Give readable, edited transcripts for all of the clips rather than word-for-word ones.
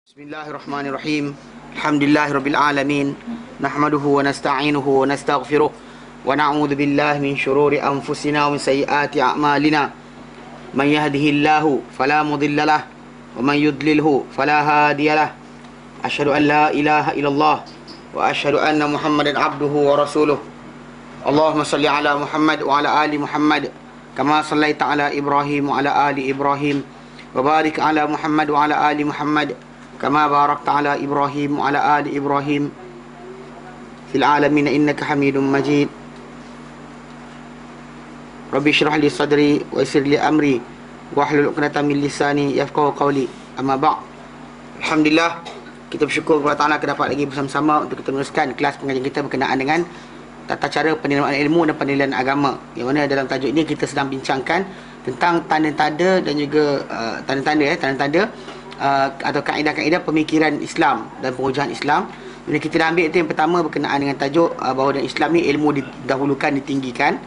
Bismillahirrahmanirrahim. Alhamdulillahirabbil alamin. Nahmaduhu wa nasta'inuhu wa nastaghfiruh wa na'udzu billahi min shururi anfusina wa min sayyiati a'malina. Man yahdihillahu fala mudilla lah wa man yudlilhu fala hadiya lah. Asyhadu an la ilaha illallah wa asyhadu anna Muhammadan abduhu wa rasuluh. Allahumma salli ala Muhammad wa ala ali Muhammad kama sallaita ala Ibrahim wa ala ali Ibrahim wa barik ala Muhammad wa ala ali Muhammad kama barakta ala Ibrahim wa ala ali Ibrahim fil alamin innaka Hamidum Majid. Rabbi shrah li sadri wa yassir li amri wahlul 'uqdatam min lisani yafqahu qawli. Amma ba'd. Alhamdulillah, kita bersyukur kepada Allah Taala dapat lagi bersama-sama untuk kita meneruskan kelas pengajian kita berkenaan dengan tata cara penerimaan ilmu dan penilaian agama. Yang mana dalam tajuk ini kita sedang bincangkan tentang tanda-tanda dan juga tanda-tanda atau kaedah-kaedah pemikiran Islam dan pengujahan Islam. Bila kita dah ambil itu yang pertama berkenaan dengan tajuk bahawa dalam Islam ni ilmu didahulukan, ditinggikan,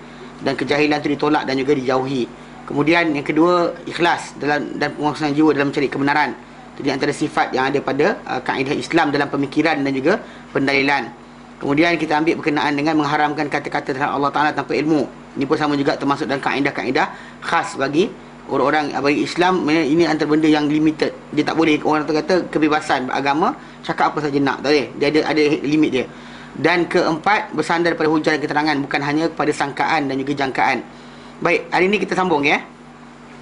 dan kejahilan itu ditolak dan juga dijauhi. Kemudian yang kedua, ikhlas dan penguasaan jiwa dalam mencari kebenaran. Itu di antara sifat yang ada pada kaedah Islam dalam pemikiran dan juga pendalilan. Kemudian kita ambil berkenaan dengan mengharamkan kata-kata terhadap Allah Ta'ala tanpa ilmu. Ini pun sama juga termasuk dalam kaedah-kaedah khas bagi orang-orang bagi Islam. Ini antara benda yang limited. Dia tak boleh, orang tu kata kebebasan beragama, cakap apa saja nak, tak boleh. Dia ada limit dia. Dan keempat, bersandar pada hujah dan keterangan, bukan hanya pada sangkaan dan juga jangkaan. Baik, hari ini kita sambung ya.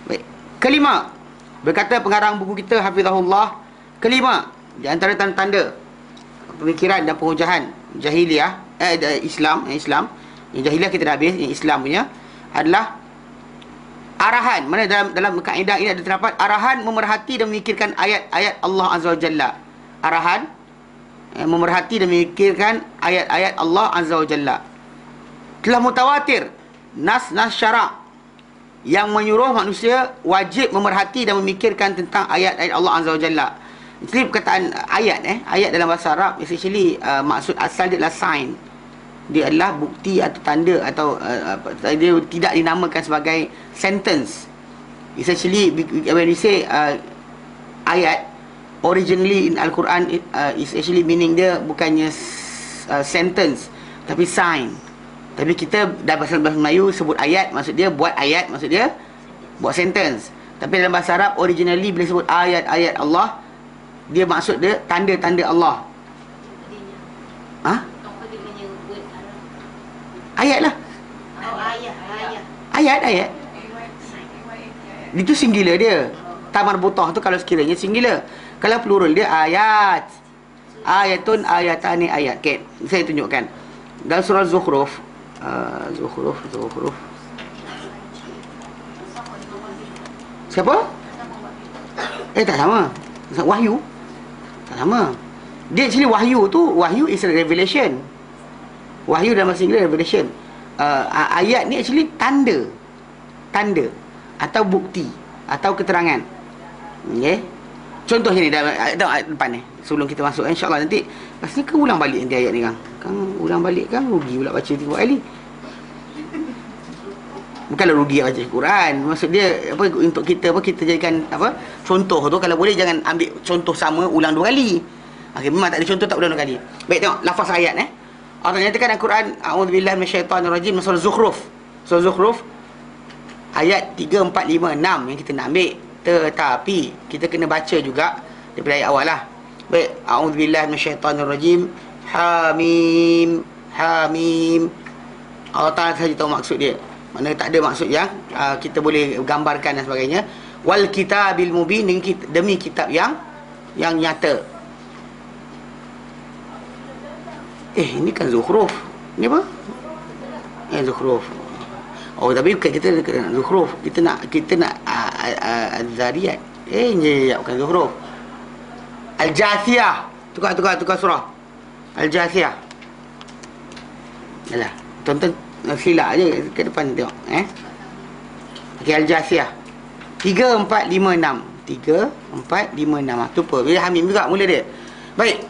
Baik. Kelima, berkata pengarang buku kita Hafizahullah, kelima di antara tanda-tanda pemikiran dan pengujahan jahiliah Islam. Yang jahiliah kita dah habis, yang Islam punya adalah arahan. Mana dalam kaedah ini ada terdapat arahan memerhati dan memikirkan ayat-ayat Allah Azza wa Jalla. Arahan memerhati dan memikirkan ayat-ayat Allah Azza wa Jalla. Telah mutawatir nas-nas syarak yang menyuruh manusia wajib memerhati dan memikirkan tentang ayat-ayat Allah Azza wa Jalla. Jadi perkataan ayat dalam bahasa Arab essentially maksud asal dia adalah sign. Dia adalah bukti atau tanda atau dia tidak dinamakan sebagai sentence. Essentially when we say ayat, originally in Al-Quran is actually meaning dia bukannya sentence tapi sign. Tapi kita dalam bahasa Melayu sebut ayat, maksud dia buat ayat, maksud dia buat sentence. Tapi dalam bahasa Arab originally bila sebut ayat-ayat Allah, dia maksud dia tanda-tanda Allah. Ayat lah. Ayat. Itu singular dia. Tamar butah tu kalau sekiranya singular. Kalau plural dia ayat. Ayatun, ayatani, ayat. Okay, saya tunjukkan. Dalam surah Zukhruf. Zukhruf. Siapa? Tak sama. Wahyu. Tak sama. Dia actually wahyu is a revelation. Wahyu dalam bahasa Inggeris revelation. Ayat ni actually tanda atau bukti atau keterangan. Okay. Contoh ni dalam ayat depan ni. Sebelum kita masuk, insya-Allah nanti rasanya kau ulang balik nanti ayat ni kan. Kang ulang balik kan rugi pula baca 3 kali. Bukanlah rugi baca Quran. Maksud dia apa, untuk kita kita jadikan apa contoh tu, kalau boleh jangan ambil contoh sama ulang 2 kali. Okey, memang tak ada contoh tak ulang 2 kali. Baik, tengok lafaz ayat Allah nyatakan dalam Quran, a'udzubillahi minasyaitonirrajim, surah Zukhruf. Surah Zukhruf ayat 3, 4, 5, 6 yang kita nak ambil. Tetapi kita kena baca juga daripada ayat awal lah. Baik, a'udzubillahi minasyaitonirrajim. Hamim. Allah Ta'ala sahaja tahu maksud dia. Mana tak ada maksud yang kita boleh gambarkan dan sebagainya. Wal kitabil mubin, demi kitab yang nyata. Ini kan Zukhruf. Ni apa? Zukhruf. Oh, tapi kita nak Zukhruf. Kita nak Az-Zariyat. Bukan Zukhruf. Al-Jathiyah. Tukar surah. Al-Jathiyah. Yalah, tonton silap je ke depan tengok. Okey, Al-Jathiyah. 3, 4, 5, 6. 3, 4, 5, 6. Tu apa? Bila Hamim juga mula dia. Baik.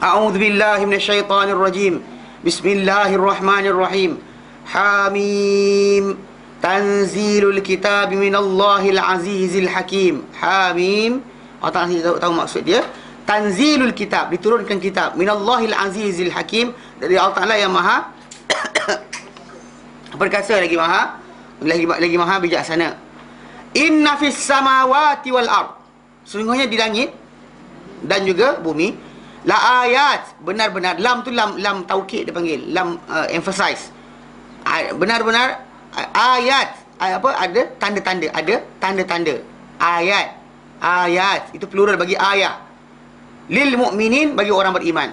A'udzu billahi minasyaitonir rajim. Bismillahirrahmanirrahim. Hamim. Tanzilul kitab minallahil azizil hakim. Hamim. Allah Ta'ala tahu maksud dia. Tanzilul kitab, diturunkan kitab. Minallahil azizil hakim, dari Allah Ta'ala yang maha perkasa, lagi maha bijaksana. Inna fis samawati wal ard, sesungguhnya di langit dan juga bumi, la ayat, benar-benar, lam tu lam taukid dia panggil, lam emphasize, benar-benar ayat, ada tanda-tanda, ayat itu plural bagi ayat, lil mu'minin, bagi orang beriman.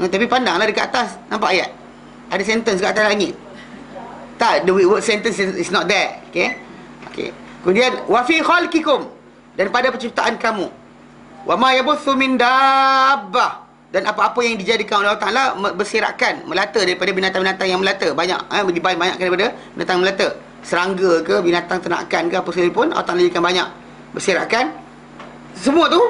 Tapi pandanglah dekat atas, nampak ayat, ada sentence kat atas langit. Tak, the word sentence is not there. Okay. Kemudian wa fi khalqikum, dan pada penciptaan kamu, wa ma yabuthu min dabbah, dan apa-apa yang dijadikan oleh Allah Ta'ala berserakan, melata daripada binatang-binatang yang melata. Banyak, banyak daripada binatang melata, serangga ke, binatang ternakan ke, apa sekalipun, Allah Ta'ala jadikan banyak berserakan. Semua tu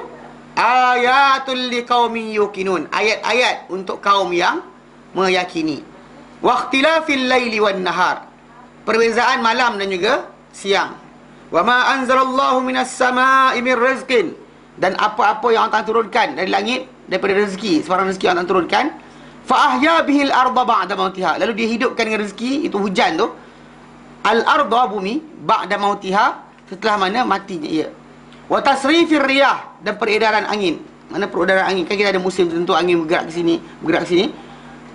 ayatul liqaumin yuqinun, ayat-ayat untuk kaum yang meyakini. Waqtilafil laili wan nahar, perbezaan malam dan juga siang. Wa ma anzalallahu minas samaa'i min rizqin, dan apa-apa yang Allah turunkan dari langit daripada rezeki, sebarang rezeki yang Allah turunkan. Fa ahya bihil arda ba'da mautiha, lalu dia hidupkan dengan rezeki itu, hujan tu, al arda, bumi, ba'da mautiha, setelah mana matinya ia. Wa tasrifir riyah, dan peredaran angin. Mana peredaran angin, kan kita ada musim tertentu angin bergerak ke sini, bergerak ke sini.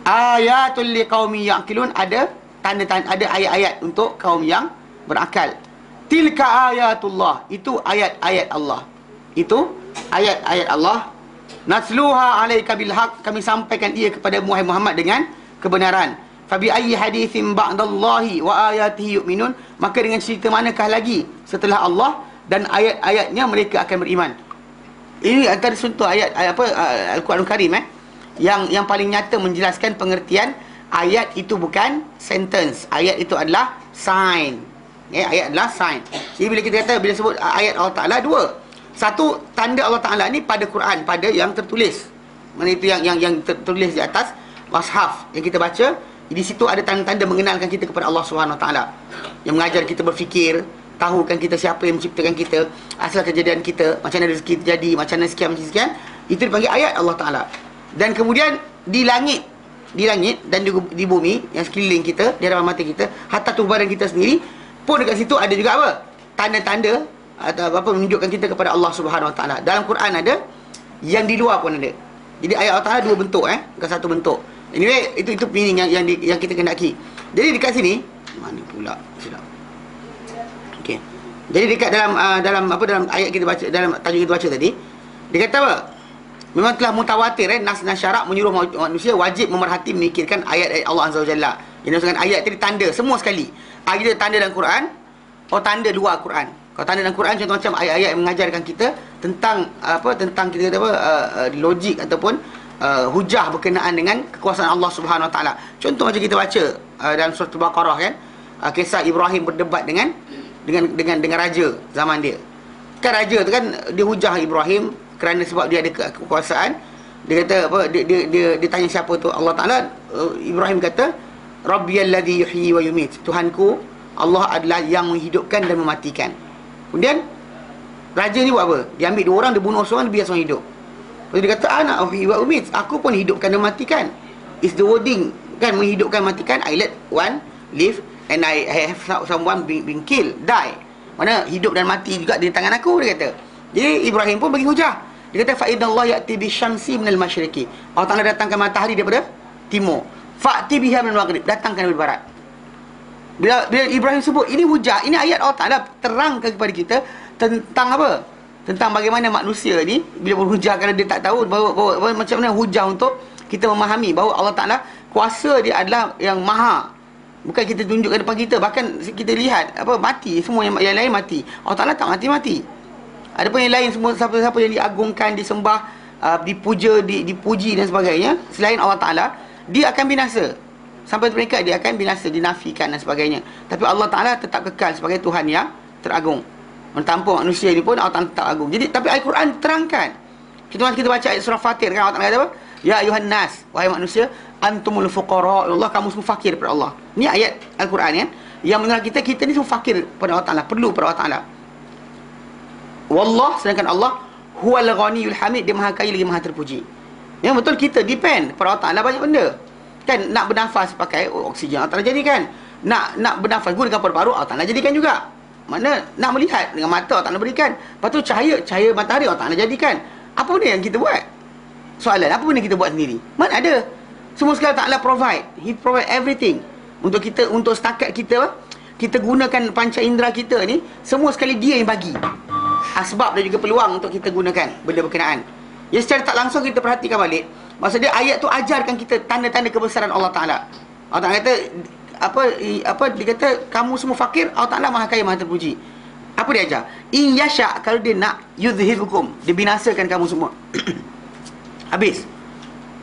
Ayatul liqaumin yaqilun, ada tanda-tanda, ada ayat-ayat untuk kaum yang berakal. Tilka ayatullah, itu ayat-ayat Allah. Itu ayat-ayat Allah. Nasluha alaika bil haq, kami sampaikan ia kepada Muhammad dengan kebenaran. Fabi ayyi hadithin ba'dallahi wa ayatihi yu'minun, maka dengan cerita manakah lagi setelah Allah dan ayat-ayatnya mereka akan beriman. Ini antara contoh ayat Al-Quranul Karim yang paling nyata menjelaskan pengertian ayat itu bukan sentence. Ayat itu adalah sign. Ayat adalah sign. Jadi bila kita kata, bila sebut ayat Allah Ta'ala, dua. Satu, tanda Allah Ta'ala ni pada Quran, pada yang tertulis. Mana itu yang tertulis di atas mushaf yang kita baca. Di situ ada tanda-tanda mengenalkan kita kepada Allah Subhanahu Wa Ta'ala, yang mengajar kita berfikir, tahukan kita siapa yang menciptakan kita, asal kejadian kita, macam mana rezeki terjadi, macam mana sekian. Itu dipanggil ayat Allah Ta'ala. Dan kemudian di langit dan di bumi yang sekeliling kita, di hadapan mata kita, hatta tubuh badan kita sendiri pun dekat situ ada juga apa? Tanda-tanda atau apa menunjukkan kita kepada Allah Subhanahu Wa Ta'ala. Dalam Quran ada, yang di luar pun ada. Jadi ayat Allah Ta'ala dua bentuk, bukan satu bentuk. Anyway, itu meaning yang kita kendaki. Jadi dekat sini, mana pula silap. Okey. Jadi dekat dalam ayat kita baca, dalam tajuk kita baca tadi, dia kata apa? Memang telah mutawatir nas syarak menyuruh manusia wajib memerhati memikirkan ayat-ayat Allah Azza wa Jalla. Yang maksudkan ayat tadi tanda semua sekali. Ada tanda dalam Quran, tanda luar Quran. Kalau tanda dalam Quran contoh macam ayat-ayat yang mengajarkan kita tentang tentang kita kata logik ataupun hujah berkenaan dengan kekuasaan Allah Subhanahu Wa Taala. Contoh macam kita baca dalam surah Al-Baqarah kan, kisah Ibrahim berdebat dengan raja zaman dia. Kan raja tu kan dia hujah Ibrahim kerana sebab dia ada kekuasaan. Dia kata apa, dia tanya siapa tu Allah Taala. Ibrahim kata Rabbiyalladzi yuhyi wa yumit, Tuhanku Allah adalah yang menghidupkan dan mematikan. Kemudian raja ni buat apa? Dia ambil dua orang, dia bunuh seorang, dia biar seorang hidup. Lepas dia kata ana uhyi wa umit, aku pun hidupkan dan matikan. Is the wording kan, menghidupkan matikan. I let one live and I have someone being killed, die. Mana hidup dan mati juga di tangan aku, dia kata. Jadi Ibrahim pun bagi hujah. Dia kata fa idallah ya'ti bisyamsi minal masyriqi, Allah Taala datangkan matahari daripada timur. Fa'ti biha minal maghrib, datangkan daripada barat. Bila Ibrahim sebut ini hujah, ini ayat Allah Taala terangkan kepada kita tentang apa? Tentang bagaimana manusia ni bila berhujah kerana dia tak tahu bahawa macam mana hujah untuk kita memahami bahawa Allah Taala kuasa dia adalah yang maha. Bukan kita tunjukkan depan kita, bahkan kita lihat mati, semua yang lain mati. Allah Taala tak mati-mati. Adapun yang lain semua, siapa-siapa yang diagungkan, disembah, dipuja, dipuji dan sebagainya selain Allah Taala, dia akan binasa. Sampai mereka dia akan binasa, dinafikan dan sebagainya. Tapi Allah Taala tetap kekal sebagai Tuhan yang teragung. Tanpa manusia ini pun Allah Taala tetap agung. Jadi tapi Al-Quran terangkan. Kita baca ayat surah Fatir kan, Allah Taala kata apa? Ya ayuhan nas, wahai manusia, antumul fuqara Allah, kamu semua fakir kepada Allah. Ini ayat Al-Quran kan, yang menerangkan kita ni semua fakir kepada Allah Taala, perlu kepada Allah Taala. Wallah, sedangkan Allah Huwal ghaniyul hamid, dia maha kaya lagi maha terpuji. Ya betul, kita depend pada Allah Taala banyak benda. Kan nak bernafas pakai oksigen Allah Taala jadikan. Nak bernafas gunakan paru-paru Allah Taala jadikan juga. Mana nak melihat dengan mata Allah Taala berikan. Lepas tu cahaya matahari Allah Taala jadikan. Apa benda yang kita buat? Soalan, apa benda kita buat sendiri? Mana ada? Semua sekali Allah Taala provide. He provide everything. Untuk kita, untuk setakat kita gunakan panca indera kita ni, semua sekali dia yang bagi asbab dan juga peluang untuk kita gunakan benda berkenaan. Ya, secara tak langsung kita perhatikan balik, maksud dia ayat tu ajarkan kita tanda-tanda kebesaran Allah Taala. Allah Taala kata apa dia kata, kamu semua fakir, Allah Taala maha kaya maha terpuji. Apa dia ajar? In yasha, kalau dia nak, yudhhibukum, dia binasakan kamu semua. Habis.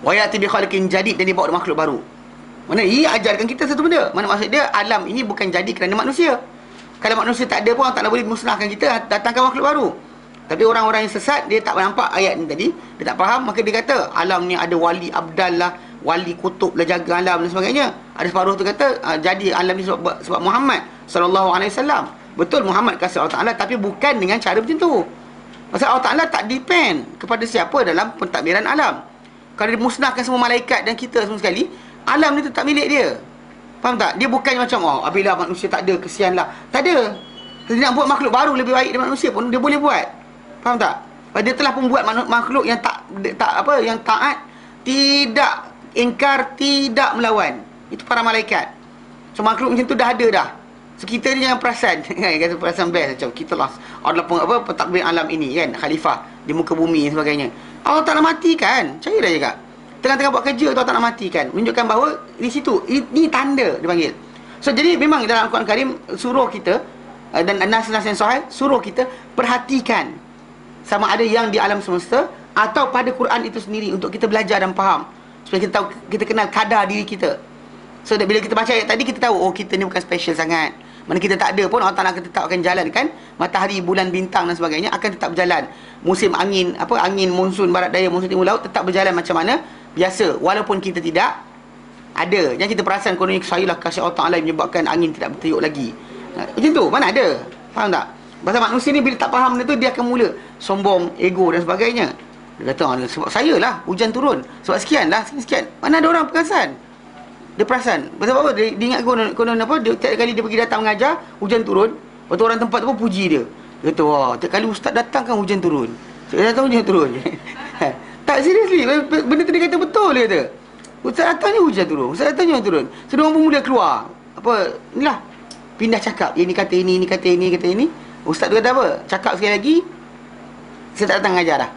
Wa ya'ti bi khaliqin jadid, dan dia bawa makhluk baru. Mana ia ajarkan kita satu benda. Mana maksud dia, alam ini bukan jadi kerana manusia. Kalau manusia tak ada pun, Allah tak boleh musnahkan kita, datangkan makhluk baru. Tapi orang-orang yang sesat, dia tak nampak ayat ni tadi, dia tak faham, maka dia kata alam ni ada wali abdal lah, wali kutub lah, jaga alam dan sebagainya. Ada separuh tu kata jadi alam ni sebab Muhammad SAW. Betul, Muhammad kasih Allah Ta'ala, tapi bukan dengan cara macam tu. Pasal Allah Ta'ala tak depend kepada siapa dalam pentadbiran alam. Kalau dia musnahkan semua malaikat dan kita semua sekali, alam ni tu tak milik dia. Faham tak? Dia bukan macam, apabila manusia tak ada, kesian lah. Tak ada. Dia nak buat makhluk baru lebih baik daripada manusia pun, dia boleh buat. Faham tak? Dia telah membuat makhluk yang yang taat, tidak ingkar, tidak melawan. Itu para malaikat. So makhluk macam tu dah ada dah. So kita ni jangan perasan. Kata perasan best macam kita lah adalah pentadbir alam ini kan, khalifah di muka bumi dan sebagainya. Allah tak nak matikan. Percayalah je kak. Tengah-tengah buat kerja tu Allah tak nak matikan. Menunjukkan bahawa di situ ini tanda dia panggil. So jadi memang dalam Al-Quran Karim suruh kita, dan nas-nas yang sahih suruh kita perhatikan sama ada yang di alam semesta atau pada Quran itu sendiri, untuk kita belajar dan faham, supaya kita tahu, kita kenal kadar diri kita. So bila kita baca ayat tadi, kita tahu kita ni bukan special sangat. Mana kita tak ada pun, Allah Ta'ala akan tetap akan jalan kan. Matahari, bulan, bintang dan sebagainya akan tetap berjalan. Musim angin, angin monsun barat daya, monsun timur laut tetap berjalan macam mana biasa, walaupun kita tidak ada. Yang kita perasan kononnya sayalah kasih Allah Ta'ala menyebabkan angin tidak bertiup lagi. Macam tu, mana ada? Faham tak? Pasal manusia ni bila tak faham benda tu, dia akan mula sombong, ego dan sebagainya. Dia kata, sebab saya lah hujan turun, sebab sekian lah, sekian. Mana ada orang perasan? Dia perasan. Pasal apa? Dia ingat konon apa, dia, tiap kali dia pergi datang mengajar, hujan turun. Lepas tu orang tempat tu pun puji dia. Dia kata, wah, tiap kali ustaz datang kan hujan turun. Saya datang hujan turun. Tak, seriously, benda tu dia kata betul, dia kata. Ustaz datang ni hujan turun, ustaz datang ni hujan turun. So dia orang pun mula keluar, inilah, pindah cakap. Ini kata ini kata ini, kata ini. Ustaz tu kata apa? Cakap sekali lagi, saya tak datang mengajar dah.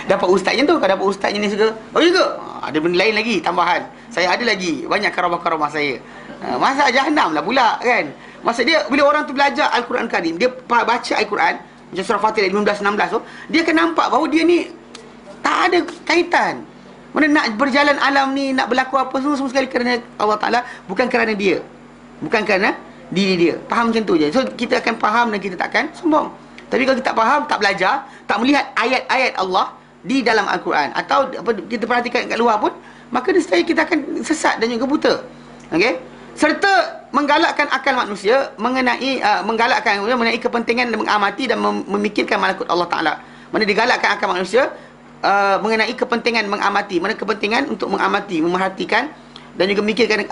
Dapat ustaznya tu, kalau dapat ustaznya ni suka, oh ya ke? Ada benda lain lagi, tambahan. Saya ada lagi, banyak karamah-karamah saya. Masa jahanam lah pula kan. Maksud dia, bila orang tu belajar Al-Quran Karim, dia baca Al-Quran, macam surah Fatihah 15-16 tu, dia akan nampak bahawa dia ni tak ada kaitan. Mana nak berjalan alam ni, nak berlaku apa semua sekali kerana Allah Ta'ala, bukan kerana dia, bukan kerana diri dia. Faham macam tu je. So kita akan faham dan kita takkan sombong. Tapi kalau kita tak faham, tak belajar, tak melihat ayat-ayat Allah di dalam Al-Quran, atau kita perhatikan kat luar pun, maka nescaya kita akan sesat dan juga buta. Okey? Serta menggalakkan akal manusia mengenai kepentingan dan mengamati dan memikirkan malakut Allah Ta'ala. Mana digalakkan akal manusia mengenai kepentingan mengamati, mana kepentingan untuk mengamati, memerhatikan dan juga memikirkan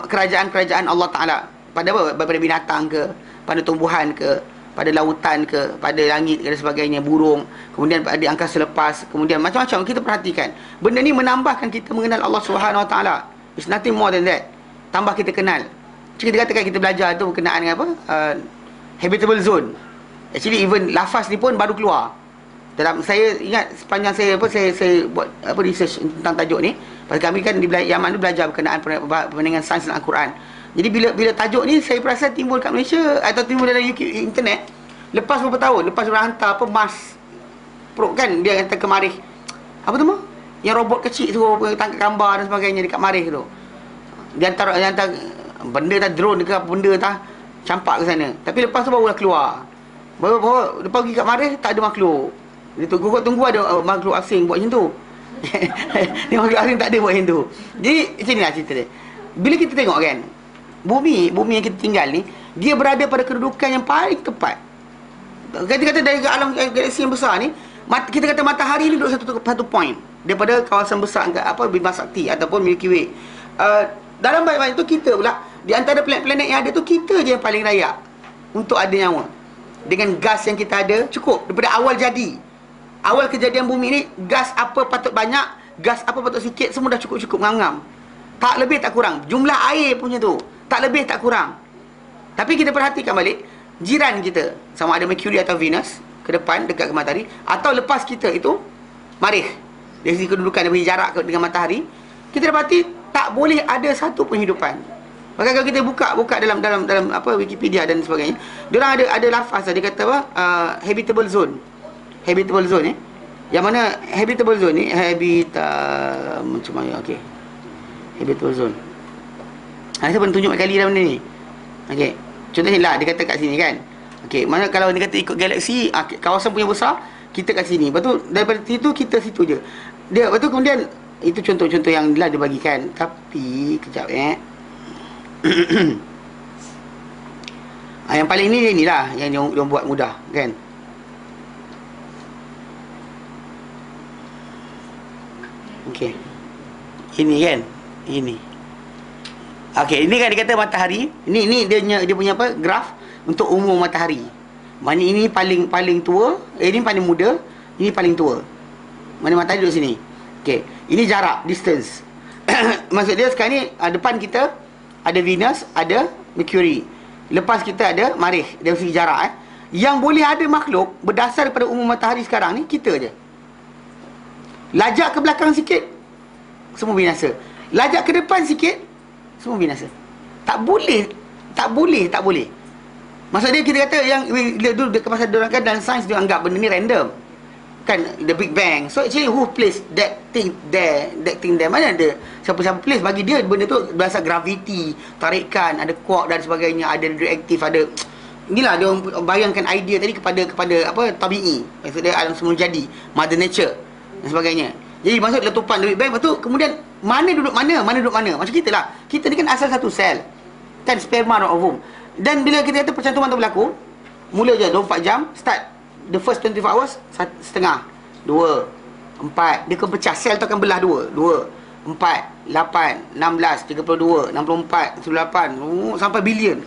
kerajaan-kerajaan Allah Ta'ala. Pada apa? Pada binatang ke, pada tumbuhan ke, pada lautan ke, pada langit dan sebagainya, burung, kemudian di angkasa lepas, kemudian macam-macam kita perhatikan. Benda ni menambahkan kita mengenal Allah Subhanahu Wa Taala. It's nothing more than that. Tambah kita kenal. Kita katakan kita belajar tu berkenaan dengan apa? Habitable zone. Actually even lafaz ni pun baru keluar. Dalam saya ingat sepanjang saya buat research tentang tajuk ni. Pasal kami kan di Yaman tu belajar berkenaan perbandingan sains dan Al-Quran. Jadi bila tajuk ni saya perasan timbul kat Malaysia atau timbul dalam internet lepas beberapa tahun, lepas dia hantar Mars Probe kan, dia hantar ke Marikh. Apa tu mah? Yang robot kecil tu tangkap gambar dan sebagainya dekat Marikh tu. Dia hantar benda drone ke apa benda campak ke sana. Tapi lepas tu barulah keluar. Baru lepas pergi kat Marikh tak ada makhluk. Dia tunggu ada makhluk asing buat macam tu. Ni makhluk asing tak ada buat macam tu. Jadi macam inilah cerita dia. Bila kita tengok kan, bumi yang kita tinggal ni, dia berada pada kedudukan yang paling tepat. Kita kata dari alam galaksi yang besar ni, kita kata matahari ni duduk satu point daripada kawasan besar Bima Sakti ataupun Milky Way. Dalam banyak tu kita pula, di antara planet-planet yang ada tu, kita je yang paling layak untuk ada nyawa. Dengan gas yang kita ada, cukup. Daripada awal jadi, awal kejadian bumi ni, gas apa patut banyak, gas apa patut sikit, semua dah cukup-cukup ngam-ngam. Tak lebih tak kurang. Jumlah air punya tu, tak lebih tak kurang. Tapi kita perhatikan balik, jiran kita, sama ada Mercury atau Venus, ke depan, dekat ke matahari, atau lepas kita itu, Marikh. Dari segi kedudukan, dari jarak dengan matahari, kita dapati, tak boleh ada satu penghidupan. Maka kalau kita buka dalam Wikipedia dan sebagainya, diorang ada lafaz, dia kata apa? Habitable zone. Habitable zone Yang mana habitable zone ni macam mana? Okey. Habitable zone. Saya pun tunjuk kali dah benda ni. Okey. Contohnya lah dia kata kat sini kan. Okey, mana kalau dia kata ikut galaksi, kawasan punya besar, kita kat sini. Lepas tu daripada situ kita situ je. Lepas tu kemudian itu contoh-contoh yang lah dia bagikan. Tapi kejap yang paling ni lah yang dia buat mudah kan. Okey. Ini kan. Ini. Okey, ini kan dia kata matahari. Ini dia punya apa? Graf untuk umur matahari. Mana ini paling tua, ini paling muda, ini paling tua. Mana matahari duduk sini. Okey, ini jarak, distance. Maksud dia sekarang ni depan kita ada Venus, ada Mercury. Lepas kita ada Marikh, dari segi jarak Yang boleh ada makhluk berdasar daripada umur matahari sekarang ni, kita je. Lajak ke belakang sikit, semua binasa. Lajak ke depan sikit, semua binasa. Tak boleh. Maksud dia kita kata yang dulu dekat pasal diorang kan, dalam sains dia anggap benda ni random. Kan, the Big Bang. So actually who place that thing there? Mana ada siapa-siapa place? Bagi dia benda tu berdasar graviti, tarikan, ada quark dan sebagainya, ada reaktif, ada. Inilah dia bayangkan idea tadi kepada apa, tabi'i. Maksud dia alam semula jadi, mother nature dan sebagainya. Jadi maksud letupan Big Bang, lepas tu kemudian mana duduk mana. Macam kita lah. Kita ni kan asal satu sel. Kan sperma dan ovum. Dan bila kita kata percantuman tu berlaku, mula je 24 jam, start the first 24 hours, setengah, 2, 4, dia akan pecah, sel tu akan belah 2, 4, 8, 16, 32, 64, 98, sampai bilion.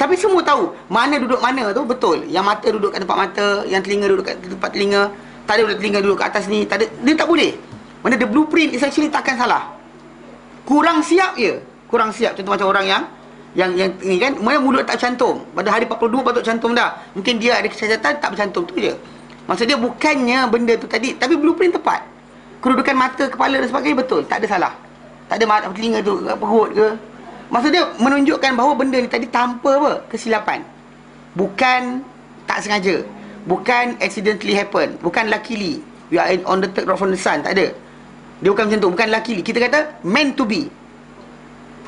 Tapi semua tahu mana duduk mana tu betul. Yang mata duduk kat tempat mata, yang telinga duduk kat tempat telinga, tak ada telinga duduk kat atas ni, tak ada, dia tak boleh. Mana the blueprint is actually takkan salah. Kurang siap je. Contoh macam orang yang ni kan, mana mulut tak cantum, pada hari 42 patut cantum dah, mungkin dia ada kecacatan, tak bercantum, tu je. Maksud dia bukannya benda tu tadi, tapi blueprint tepat. Kedudukan mata, kepala dan sebagainya betul, tak ada salah. Tak ada mata telinga tu perut ke. Maksud dia menunjukkan bahawa benda ni tadi tanpa apa? Kesilapan. Bukan tak sengaja, bukan accidentally happen, bukan luckily we are on the third rock from the sun, tak ada. Dia bukan macam tu, bukan luckily. Kita kata meant to be,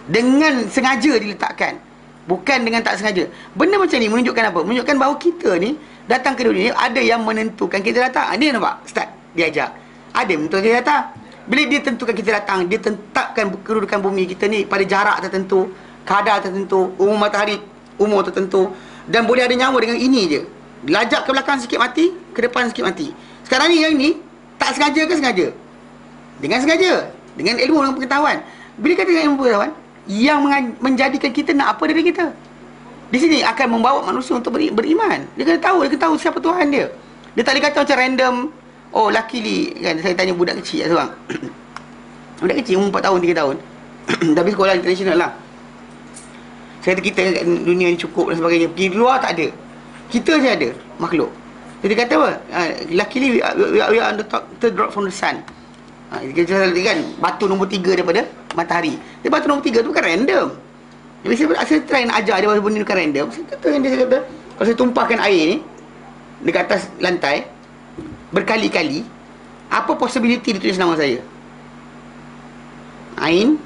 dengan sengaja diletakkan, bukan dengan tak sengaja. Benda macam ni menunjukkan apa? Menunjukkan bahawa kita ni datang ke dunia ni, ada yang menentukan kita datang. Dia nampak? Start diajak, ada menentukan kita datang. Bila dia tentukan kita datang, dia tetapkan kedudukan bumi kita ni pada jarak tertentu, kadar tertentu, umur matahari, umur tertentu, dan boleh ada nyawa dengan ini je. Lajak ke belakang sikit mati, ke depan sikit mati. Sekarang ni yang ini tak sengaja ke sengaja? Dengan sengaja, dengan ilmu dan pengetahuan. Bila kata dengan ilmu pengetahuan, yang menjadikan kita nak apa dari kita. Di sini akan membawa manusia untuk beriman. Dia kena tahu siapa Tuhan dia. Dia tak boleh kata macam random. Oh, luckily kan, saya tanya budak kecil seorang. Budak kecil umur 4 tahun, 3 tahun. Tapi sekolah international lah. Saya kata kita kat dunia ni cukup dan sebagainya. Pergi luar tak ada. Kita je ada makhluk. Jadi kata apa? Luckily we are on the top, third drop from the sun. Kita kan batu nombor 3 daripada matahari. Dia batu nombor 3 tu bukan random. Jadi saya try nak ajar dia bahawa benda ni bukan random. Saya kata kalau saya tumpahkan air ni dekat atas lantai berkali-kali, apa possibility dia tulis nama saya? Ain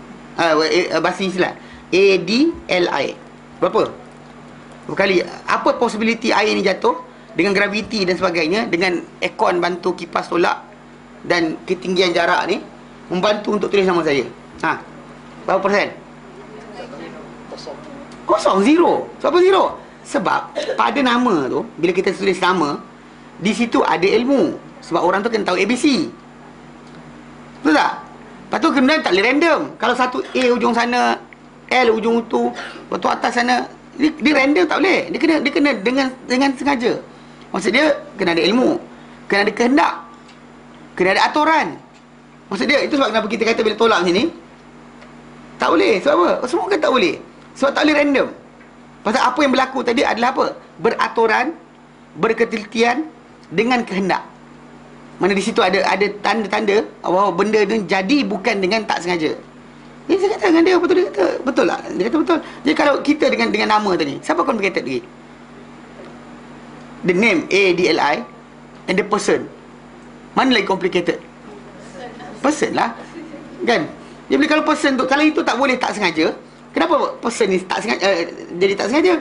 bahasa Islam ADLI. Berapa? Berkali. Apa possibility air ni jatuh dengan graviti dan sebagainya, dengan aircon bantu kipas tolak dan ketinggian jarak ni membantu untuk tulis nama saya. Berapa persen? Kosong, zero. Siapa zero? Sebab pada nama tu, bila kita tulis nama, di situ ada ilmu. Sebab orang tu kena tahu ABC. Betul tak? Lepas tu kemudian tak boleh random. Kalau satu A ujung sana, L ujung tu, lepas tu atas sana, dia random tak boleh. Dia kena dengan sengaja. Maksud dia kena ada ilmu, kena ada kehendak, kena ada aturan. Maksud dia, itu sebab kenapa kita kata bila tolak sini tak boleh. Sebab apa? Semua kan tak boleh. Sebab tak boleh random. Pasal apa yang berlaku tadi adalah apa? Beraturan, berketelitian, dengan kehendak. Mana di situ ada tanda-tanda bahawa benda tu jadi bukan dengan tak sengaja. Jadi saya kata dengan dia, betul dia kata. Betul lah. Dia kata betul. Jadi kalau kita dengan nama tadi, siapa complicated lagi? The name, A-D-L-I, and the person. Mana lagi complicated? Person lah. Kan? Jadi kalau person tu, kalau itu tak boleh tak sengaja, kenapa person ni tak sengaja, jadi tak sengaja?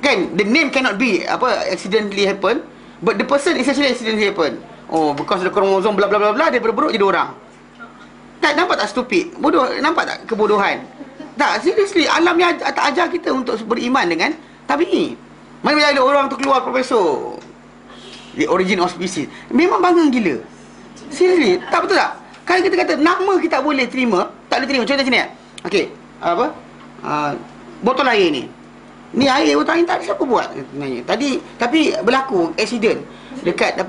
Kan? The name cannot be accidentally happen, but the person is actually accidentally happen. Oh, because the chromosome bla bla bla bla, dia buruk jadi orang. Tak, nampak tak stupid? Bodoh, nampak tak kebodohan? Tak, seriously, alam ni tak ajar kita untuk beriman dengan tabi'i. Mana bila ada orang tu keluar profesor The Origin of Species, memang bangga gila. Seriously, tak betul tak? Kalau kita kata nama kita boleh terima, tak boleh terima. Contoh sini. Okey, botol air ni. Ni air botol air tak ada siapa buat sebenarnya. Tapi berlaku accident dekat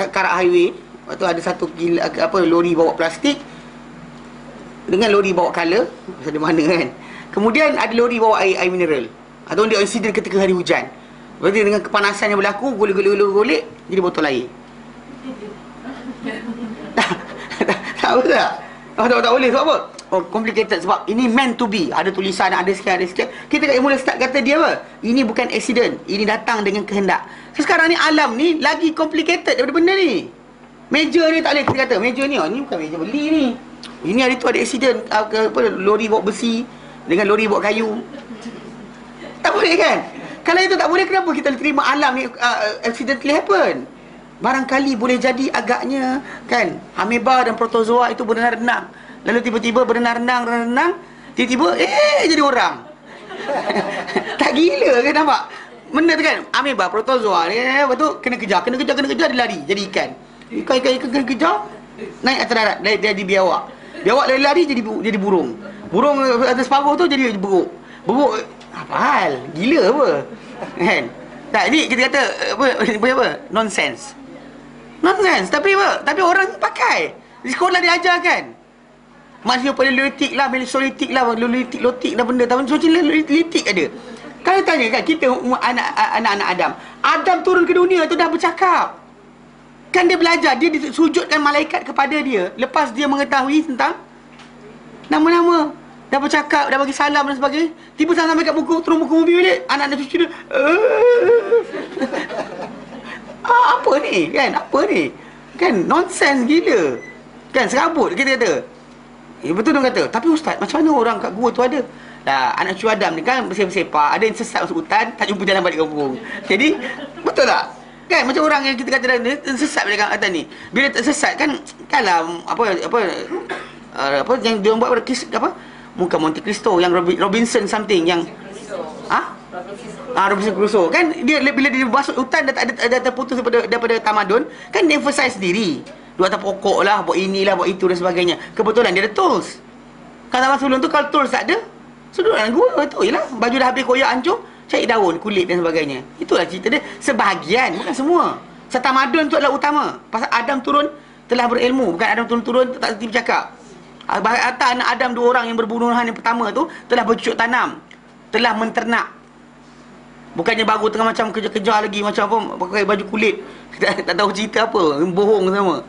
karak highway. Lepas tu ada satu lori bawa plastik dengan lori bawa color, macam mana kan. Kemudian ada lori bawa air mineral. Atau dia accident ketika hari hujan. Lepas tu dengan kepanasan yang berlaku, golek jadi botol air. Tak betul tak? Tak boleh. Sebab apa? Oh, complicated. Sebab ini meant to be. Ada tulisan, ada sekian. Kita mula start kata dia apa? Ini bukan accident. Ini datang dengan kehendak. So, sekarang ni alam ni lagi complicated daripada benda ni. Meja ni tak boleh kita kata. Meja ni, ni bukan meja beli ni. Ini hari tu ada accident. Lori bawa besi dengan lori bawa kayu. Tak boleh kan? Kalau itu tak boleh, kenapa kita terima alam ni accidentally happen? Barangkali boleh jadi agaknya kan, ameba dan protozoa itu berenang-renang, lalu tiba-tiba berenang-renang, tiba-tiba jadi orang. Tak gila ke, nampak? Benda tu kan, ameba, protozoa, lepas tu kena kejar, dia lari, jadi ikan kena kejar, naik atas darat, dia jadi biawak, lari jadi burung atas paruh tu jadi beruk, apa hal? Gila apa? Kan? Tak, ni kita kata apa? Nonsense. Tapi apa? Tapi orang pakai. Di sekolah dia ajar kan. Maksudnya politik lah, melisolitik lah, lotik lah benda. Tapi macam litik ada. Kalau tanya kan, kita anak-anak Adam turun ke dunia tu dah bercakap. Kan dia belajar, dia disujudkan malaikat kepada dia. Lepas dia mengetahui tentang nama-nama. Dah bercakap, dah bagi salam dan sebagainya. Tiba sampai kat turun buku mobil balik. Anak-anak cucu dia. Apa ni? Kan? Apa ni? Kan? Nonsense gila. Kan? Serabut kita kata. Betul dia kata. Tapi ustaz, macam mana orang kat gua tu ada? Dah, anak cucu Adam ni kan bersepah-sepah. Ada yang sesat masuk hutan, tak jumpa jalan balik kampung. Jadi, betul tak? Kan? Macam orang yang kita kata sesat balik atas ni. Bila tak sesat kan, kalau yang dia buat bukan Monte Cristo, yang Robinson something, yang Robinson Crusoe kan, dia bila dia masuk hutan dah terputus daripada tamadun kan, dia emphasize sendiri dua atas pokok lah, buat inilah, buat itu dan sebagainya. Kebetulan dia ada tools. Kalau sebelum tu kalau tools tak ada, sudut dalam gua tu ialah baju dah habis koyak hancur, cari daun, kulit dan sebagainya. Itulah cerita dia, sebahagian, bukan semua. Setamadun tu adalah utama. Pasal Adam turun telah berilmu, bukan Adam turun tak tertipu bercakap. Atas anak Adam, dua orang yang berbunuhan yang pertama tu telah bercucuk tanam, telah menternak. Bukannya baru tengah macam kerja-kerja lagi, macam apa, pakai baju kulit, tak tahu cerita apa, bohong sama.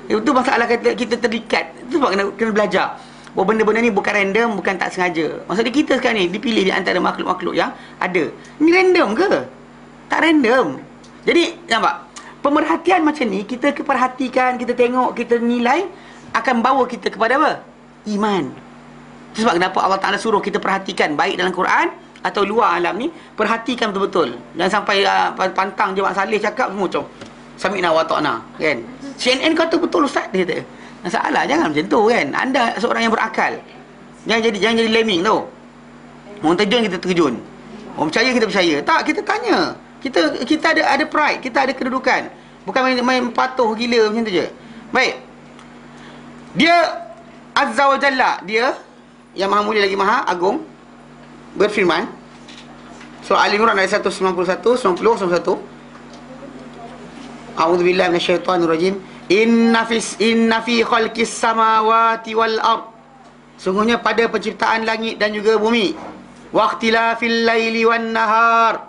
Itu masalah kita terikat. Itu sebab kena belajar bahawa benda-benda ni bukan random, bukan tak sengaja. Maksudnya kita sekarang ni dipilih di antara makhluk-makhluk yang ada. Ni random ke? Tak random. Jadi nampak, pemerhatian macam ni kita perhatikan, kita tengok, kita nilai, akan bawa kita kepada apa? Iman. Itu sebab kenapa Allah Ta'ala suruh kita perhatikan, baik dalam Quran atau luar alam ni, perhatikan betul-betul. Dan sampai pantang je Mak Saleh cakap semua macam sami'na wa ta'na, kan? CNN kata betul ustaz, dia kata. Masalah, jangan macam tu kan. Anda seorang yang berakal. Jangan jadi lemming tau. Orang terjun, kita terjun. Orang percaya kita percaya. Tak, kita tanya. Kita ada pride, kita ada kedudukan. Bukan main patuh gila macam tu je. Baik. Dia Azza wa Jalla, dia yang maha mulia lagi maha agung, berfirman surah Al-Imran ayat 191, 90, 91. A'udzubillahi minasyaitonirrajim. Inna fi khalqis samawati wal ard. Sungguhnya pada penciptaan langit dan juga bumi. Waqtilafil laili wan nahar.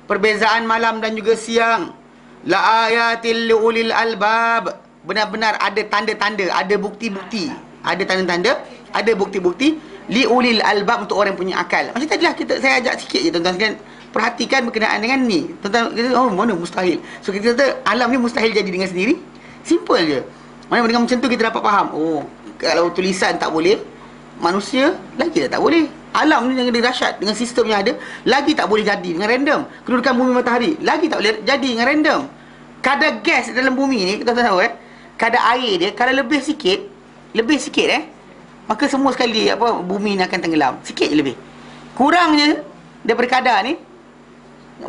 Perbezaan malam dan juga siang. La ayatil liulil albab. Benar-benar ada tanda-tanda, ada bukti-bukti. Ada tanda-tanda, ada bukti-bukti liulil albab, untuk orang yang punya akal. Macam tadilah saya ajak sikit je tuan-tuan sekalian. Perhatikan berkenaan dengan ni. Tuan-tuan kita, oh mana mustahil. So kita kata alam ni mustahil jadi dengan sendiri. Simple je. Mana dengan macam tu kita dapat faham. Oh, kalau tulisan tak boleh, manusia lagi tak boleh. Alam ni dengan dahsyat, dengan sistem yang ada, lagi tak boleh jadi dengan random. Kedudukan bumi matahari lagi tak boleh jadi dengan random. Kadar gas dalam bumi ni, kita tahu kadar air dia kalau lebih sikit maka semua sekali bumi ni akan tenggelam. Sikit je lebih. Kurangnya daripada kadar ni,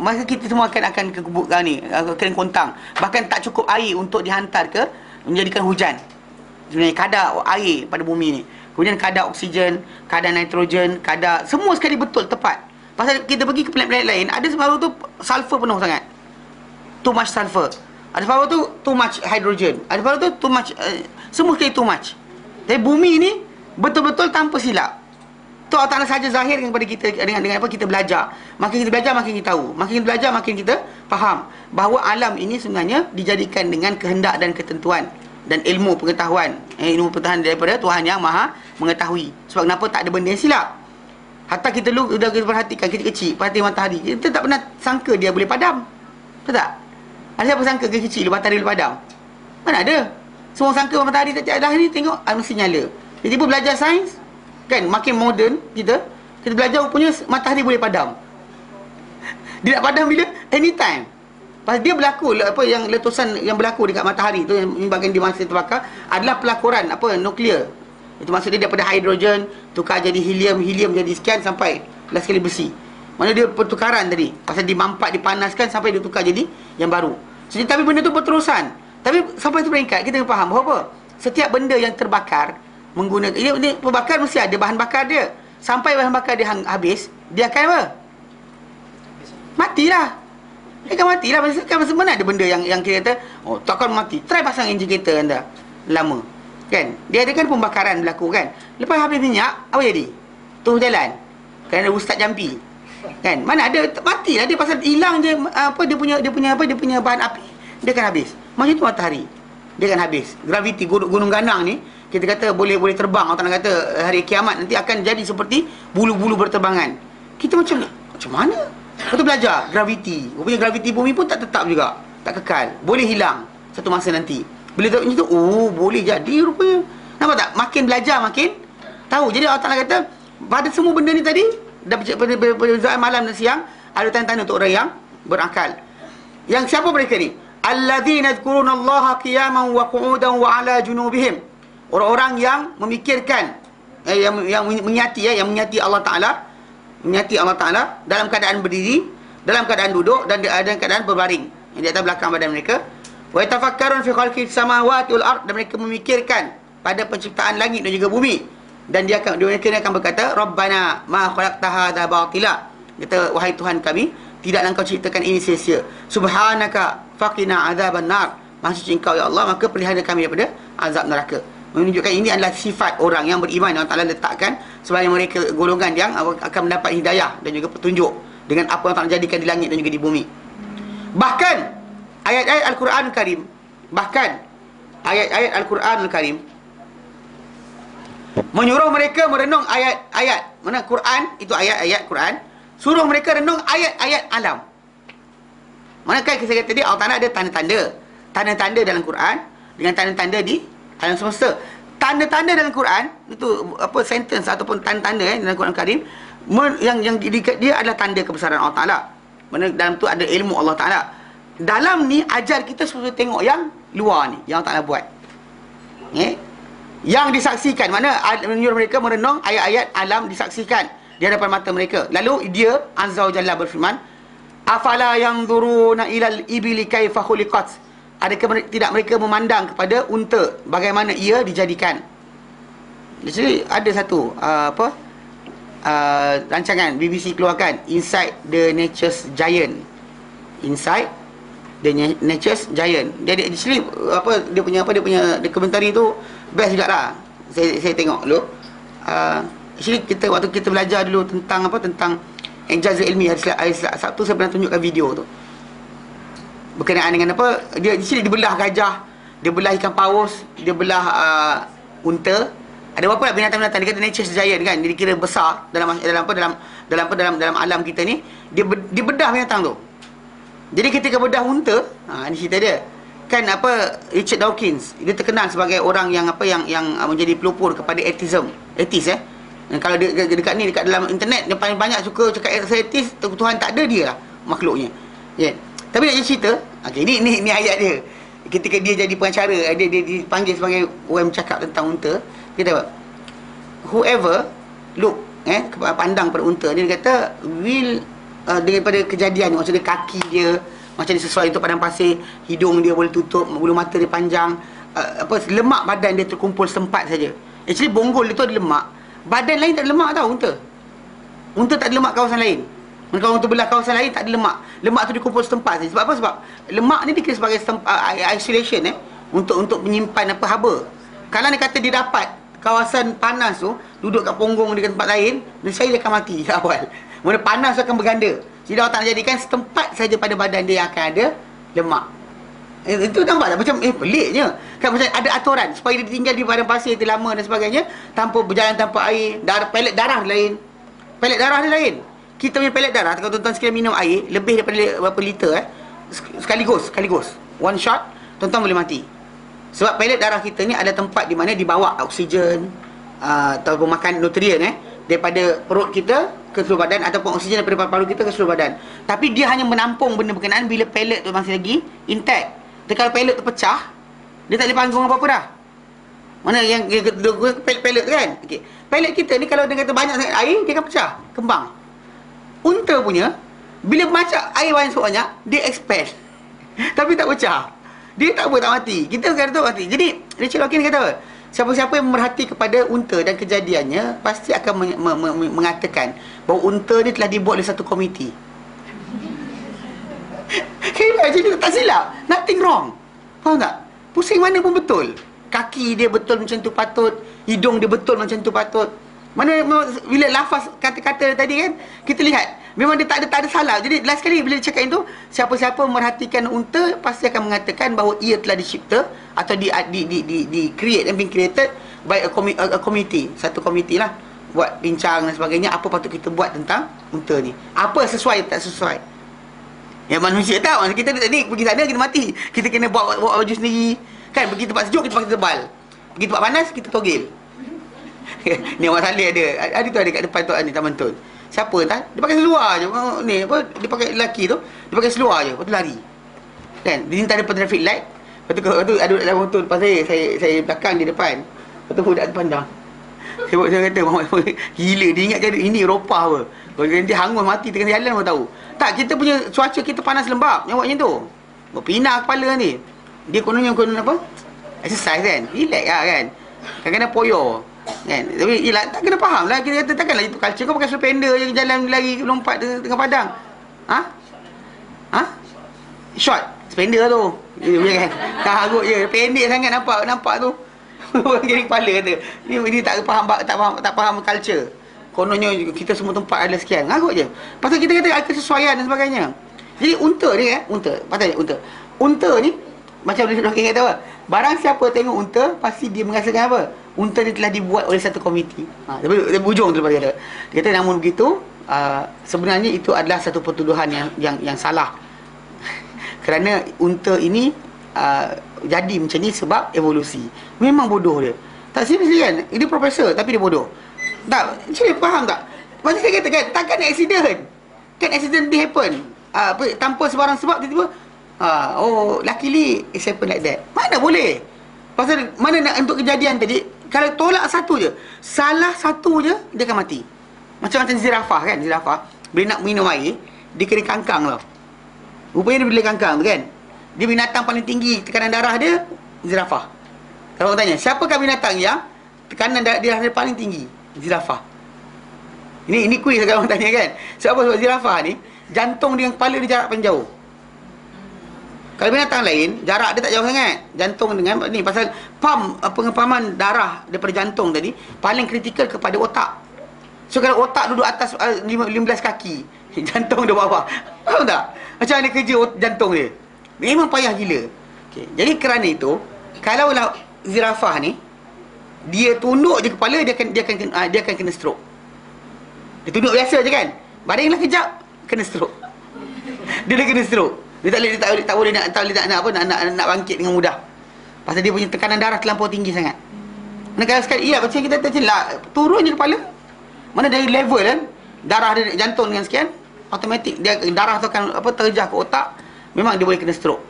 maka kita semua akan kekubur ni, kena kontang. Bahkan tak cukup air untuk dihantar ke menjadikan hujan. Sebenarnya kadar air pada bumi ni. Kemudian kadar oksigen, kadar nitrogen, kadar semua sekali betul tepat. Pasal kita pergi ke planet-planet lain, ada sebab tu sulfur penuh sangat. Too much sulfur. Ada sebab tu too much hydrogen. Ada sebab tu too much semua sekali too much. Tapi bumi ni betul-betul tanpa silap. Tu Allah Ta'ala sahaja zahirkan kepada kita dengan apa kita belajar. Makin kita belajar makin kita tahu. Makin kita belajar makin kita faham bahawa alam ini sebenarnya dijadikan dengan kehendak dan ketentuan dan ilmu pengetahuan. Ilmu pengetahuan daripada Tuhan yang Maha mengetahui. Sebab kenapa tak ada benda yang silap. Hatta kita kita perhatikan, kita kecil perhati matahari, kita tak pernah sangka dia boleh padam. Betul tak? Ada siapa sangka dia kecil matahari boleh padam? Mana ada? Semua sangka matahari tak ada hari tengok mesti nyala. Tiba-tiba belajar sains kan, makin moden kita belajar rupanya matahari boleh padam. Dia nak padam bila? Anytime. Pasal dia berlaku yang letusan yang berlaku dekat matahari tu, yang menyebabkan dia masa terbakar adalah pelakuran nuklear. Itu maksudnya daripada hidrogen tukar jadi helium jadi sekian sampai last sekali besi. Mana dia pertukaran tadi. Pasal dimampak dipanaskan sampai dia tukar jadi yang baru. Jadi tapi benda tu berterusan. Tapi sampai tu peringkat kita faham bahawa setiap benda yang terbakar menggunakan ini perbakar mesti ada bahan bakar dia. Sampai bahan bakar dia habis, dia akan apa? Matilah. Dia akan matilah. Masa mana ada benda yang kita kata, oh takkan mati. Try pasang enjin kereta anda lama. Kan? Dia ada kan pembakaran berlaku kan. Lepas habis minyak, apa jadi? Terus jalan. Kan ada ustaz jampi. Kan? Mana ada matilah dia pasal hilang je dia punya bahan api. Dia akan habis. Macam tu matahari. Dia akan habis. Graviti gunung ganang ni kita kata boleh terbang. Allah Ta'ala kata hari kiamat nanti akan jadi seperti bulu-bulu berterbangan. Kita macam mana? Kita belajar graviti. Rupanya graviti bumi pun tak tetap juga. Tak kekal. Boleh hilang satu masa nanti. Bila tahu macam tu, oh boleh jadi rupanya. Nampak tak? Makin belajar makin tahu. Jadi Allah Ta'ala kata pada semua benda ni tadi, perbezaan malam dan siang, ada tanda-tanda untuk orang yang berakal. Yang siapa mereka ni? Alladzina yadhkurunallaha qiyaman wa qu'udan wa 'ala junubihim. Orang-orang yang memikirkan yang menyati Allah Ta'ala, menyati Allah Ta'ala dalam keadaan berdiri, dalam keadaan duduk dan dalam keadaan berbaring. Yang di atas belakang badan mereka. Wa yatafakkarun fi khalqis samawati wal ard, dan mereka memikirkan pada penciptaan langit dan juga bumi. Dan mereka akan berkata, Rabbana ma khalaqta hadza batila. Kata, wahai Tuhan kami, tidaklah engkau ciptakan ini sia-sia. Subhanaka faqina azaban nar. Maha suci engkau ya Allah, maka pelihara kami daripada azab neraka. Menunjukkan ini adalah sifat orang yang beriman yang Allah letakkan sebagai mereka golongan yang akan mendapat hidayah dan juga petunjuk dengan apa yang Allah jadikan di langit dan juga di bumi. Bahkan ayat-ayat Al-Quran Al-Karim, ayat-ayat Al-Quran Al-Karim menyuruh mereka merenung ayat-ayat. Mana Quran itu ayat-ayat Quran, suruh mereka renung ayat-ayat alam. Manakah saya kata tadi Allah Ta'ala ada tanda-tanda dalam Quran dengan tanda-tanda di alam semesta. Tanda-tanda dalam Quran itu sentence ataupun tanda-tanda dalam Quran Karim yang dia adalah tanda kebesaran Allah Ta'ala. Mana dalam tu ada ilmu Allah Ta'ala. Dalam ni ajar kita supaya tengok yang luar ni yang Allah Ta'ala buat. Yang disaksikan, mana menyuruh mereka merenung ayat-ayat alam disaksikan di hadapan mata mereka. Lalu dia Azza wa Jalla berfirman, afala yanzuruna ilal ibili kaifa khuliqat. Adakah tidak mereka memandang kepada unta bagaimana ia dijadikan? Jadi ada satu rancangan BBC keluarkan, Inside the Nature's Giant. Inside the Nature's Giant. Dia actually dia punya dokumentari tu best jugalah. Saya tengok dulu. Actually waktu kita belajar dulu tentang Ijazah ilmiah hari Sabtu, saya pernah tunjukkan video tu berkenaan dengan dia di sini dibelah gajah, dia belah ikan paus, dia belah unta. Ada berapa lah binatang-binatang, dia kata nature's giant kan, dia kira besar dalam alam kita ni. Dia bedah binatang tu. Jadi ketika bedah unta, ni cerita dia kan, Richard Dawkins, dia terkenal sebagai orang yang menjadi pelopor kepada atheism. Dan kalau dekat dalam internet, dia paling banyak suka cakap atheist, Tuhan tak ada, dia lah makhluknya. Tapi nak cerita, ni ayat dia. Ketika dia jadi pengacara, dia dipanggil sebagai orang bercakap tentang unta. Dia kata, whoever pandang pada unta, dia kata daripada kejadian, maksudnya kaki dia macam dia sesuai untuk padang pasir, hidung dia boleh tutup, bulu mata dia panjang, lemak badan dia terkumpul setempat saja. Actually bonggol dia tu ada lemak, badan lain tak ada lemak tau. Unta tak ada lemak kawasan lain. Kalau untuk belah kawasan lain tak ada lemak. Lemak tu dikumpul setempat saja. Sebab apa? Sebab lemak ni dikira sebagai isolation untuk menyimpan haba. Kalau dia kata dia dapat kawasan panas tu, duduk kat punggung di tempat lain, dia akan mati awal. Mana panas akan berganda. Jadi Allah tak jadikan setempat saja pada badan dia yang akan ada lemak. Itu nampak tak? Macam peliknya. Kan macam ada aturan supaya dia tinggal di padang pasir tu lama dan sebagainya, tanpa berjalan tanpa air. Pelet darah lain. Pelet darah dia lain. Kita punya pelet darah, kalau tuan-tuan sekalian minum air lebih daripada berapa liter sekaligus one shot, tuan-tuan boleh mati. Sebab pelet darah kita ni ada tempat di mana dibawa oksigen ataupun makan nutrien daripada perut kita ke seluruh badan, ataupun oksigen daripada paru kita ke seluruh badan. Tapi dia hanya menampung benda berkenaan bila pelet tu masih lagi intact. Tapi kalau pelet tu pecah, dia tak boleh panggung apa-apa dah. Mana yang pelet tu kan? Pelet kita ni kalau dia kata banyak sangat air, dia akan pecah, kembang. Unta punya, bila macam air banyak banyak, dia expand. Tapi tak pecah. Dia tak mati. Kita kata tu mati. Jadi Richard Dawkins kata apa? Siapa-siapa yang memerhati kepada unta dan kejadiannya pasti akan mengatakan bahawa unta ni telah dibuat oleh satu komiti. Jadi tak silap, nothing wrong. Faham tak? Pusing mana pun betul. Kaki dia betul macam tu patut, hidung dia betul macam tu patut. Mana bila lafaz kata-kata tadi kan, kita lihat memang dia tak ada salah. Jadi last kali bila dia cakap itu, siapa-siapa memerhatikan unta pasti akan mengatakan bahawa ia telah dicipta atau di create and being created by a committee, satu komiti lah, buat bincang dan sebagainya, apa patut kita buat tentang unta ni, apa sesuai tak sesuai. Yang manusia tahu, kita ni pergi sana kita mati, kita kena bawa baju sendiri kan. Pergi tempat sejuk kita pakai tebal, pergi tempat panas kita togel. Ni Awak Saleh ada tu, ada kat depan tu ni Taman Tun. Siapa entah, dia pakai seluar je. Ni dia pakai lelaki tu, dia pakai seluar je, lepas tu lari. Kan, dia tak ada traffic light. Lepas tu ada dalam motor depan saya belakang di depan. Lepas tu budak depan dah. Saya kata gila, dia ingat jadi ini Eropah apa. Kalau dia hangus mati tengah jalan pun tahu. Tak, kita punya cuaca kita panas lembab. Yang macam tu. Berpindah kepala ni. Dia kononnya apa? Exercise kan. Relax lah kan. Kadang-kadang poyo kan. Tapi tak kena faham lah. Kita kata takkanlah itu culture. Kau pakai sepender je jalan lari lompat tengah padang. Short sepender tu. Dia kan. Karut je. Pendek sangat nampak tu. Orang kiri kepala kata. Ni tak faham culture. Kononnya kita semua tempat ada sekian. Karut je. Pasal kita kata ada kesesuaian dan sebagainya. Jadi unta ni unta ni macam dia kata apa? Barang siapa tengok unta, pasti dia merasakan apa? Unta ni telah dibuat oleh satu komiti. Tapi ujung tu lepas dia kata namun begitu, sebenarnya itu adalah satu pertuduhan yang salah. Kerana unta ini jadi macam ni sebab evolusi. Memang bodoh dia. Tak seriously kan? Dia profesor tapi dia bodoh. Tak, cik faham tak? Macam saya kata kan, takkan accident. Kan accident dia happen. Tanpa sebarang sebab tiba-tiba luckily it's happen like that. Mana boleh? Pasal mana nak untuk kejadian tadi, kalau tolak satu je, salah satu je, dia akan mati. Macam-macam zirafah kan, zirafah. Bila nak minum air, dia kena kangkang tau. Rupanya dia boleh kangkang tu kan. Dia binatang paling tinggi tekanan darah dia, zirafah. Kalau orang tanya, siapakah binatang yang tekanan darah dia paling tinggi? Zirafah. Ini kuis kalau orang tanya kan. Sebab zirafah ni, jantung dia dengan kepala dia jarak paling jauh. Kalau binatang lain, jarak dia tak jauh sangat. Jantung dengan ni, pasal pengepaman darah daripada jantung tadi paling kritikal kepada otak. So kalau otak duduk atas 15 kaki, jantung dia bawah. Faham tak? Macam mana kerja jantung dia? Memang payah gila. Okay. Jadi kerana itu, kalaulah zirafah ni, dia tunduk je kepala, dia akan kena stroke. Dia tunduk biasa je kan. Baringlah kejap, kena stroke. Dia dah kena stroke. Dia tak boleh nak bangkit dengan mudah. Pasal dia punya tekanan darah terlampau tinggi sangat. Mana kalau sekali macam kita tercelak, turun je kepala. Mana dari level kan, darah dia jantung dengan sekian, automatik dia darah tu akan terjah ke otak, memang dia boleh kena stroke.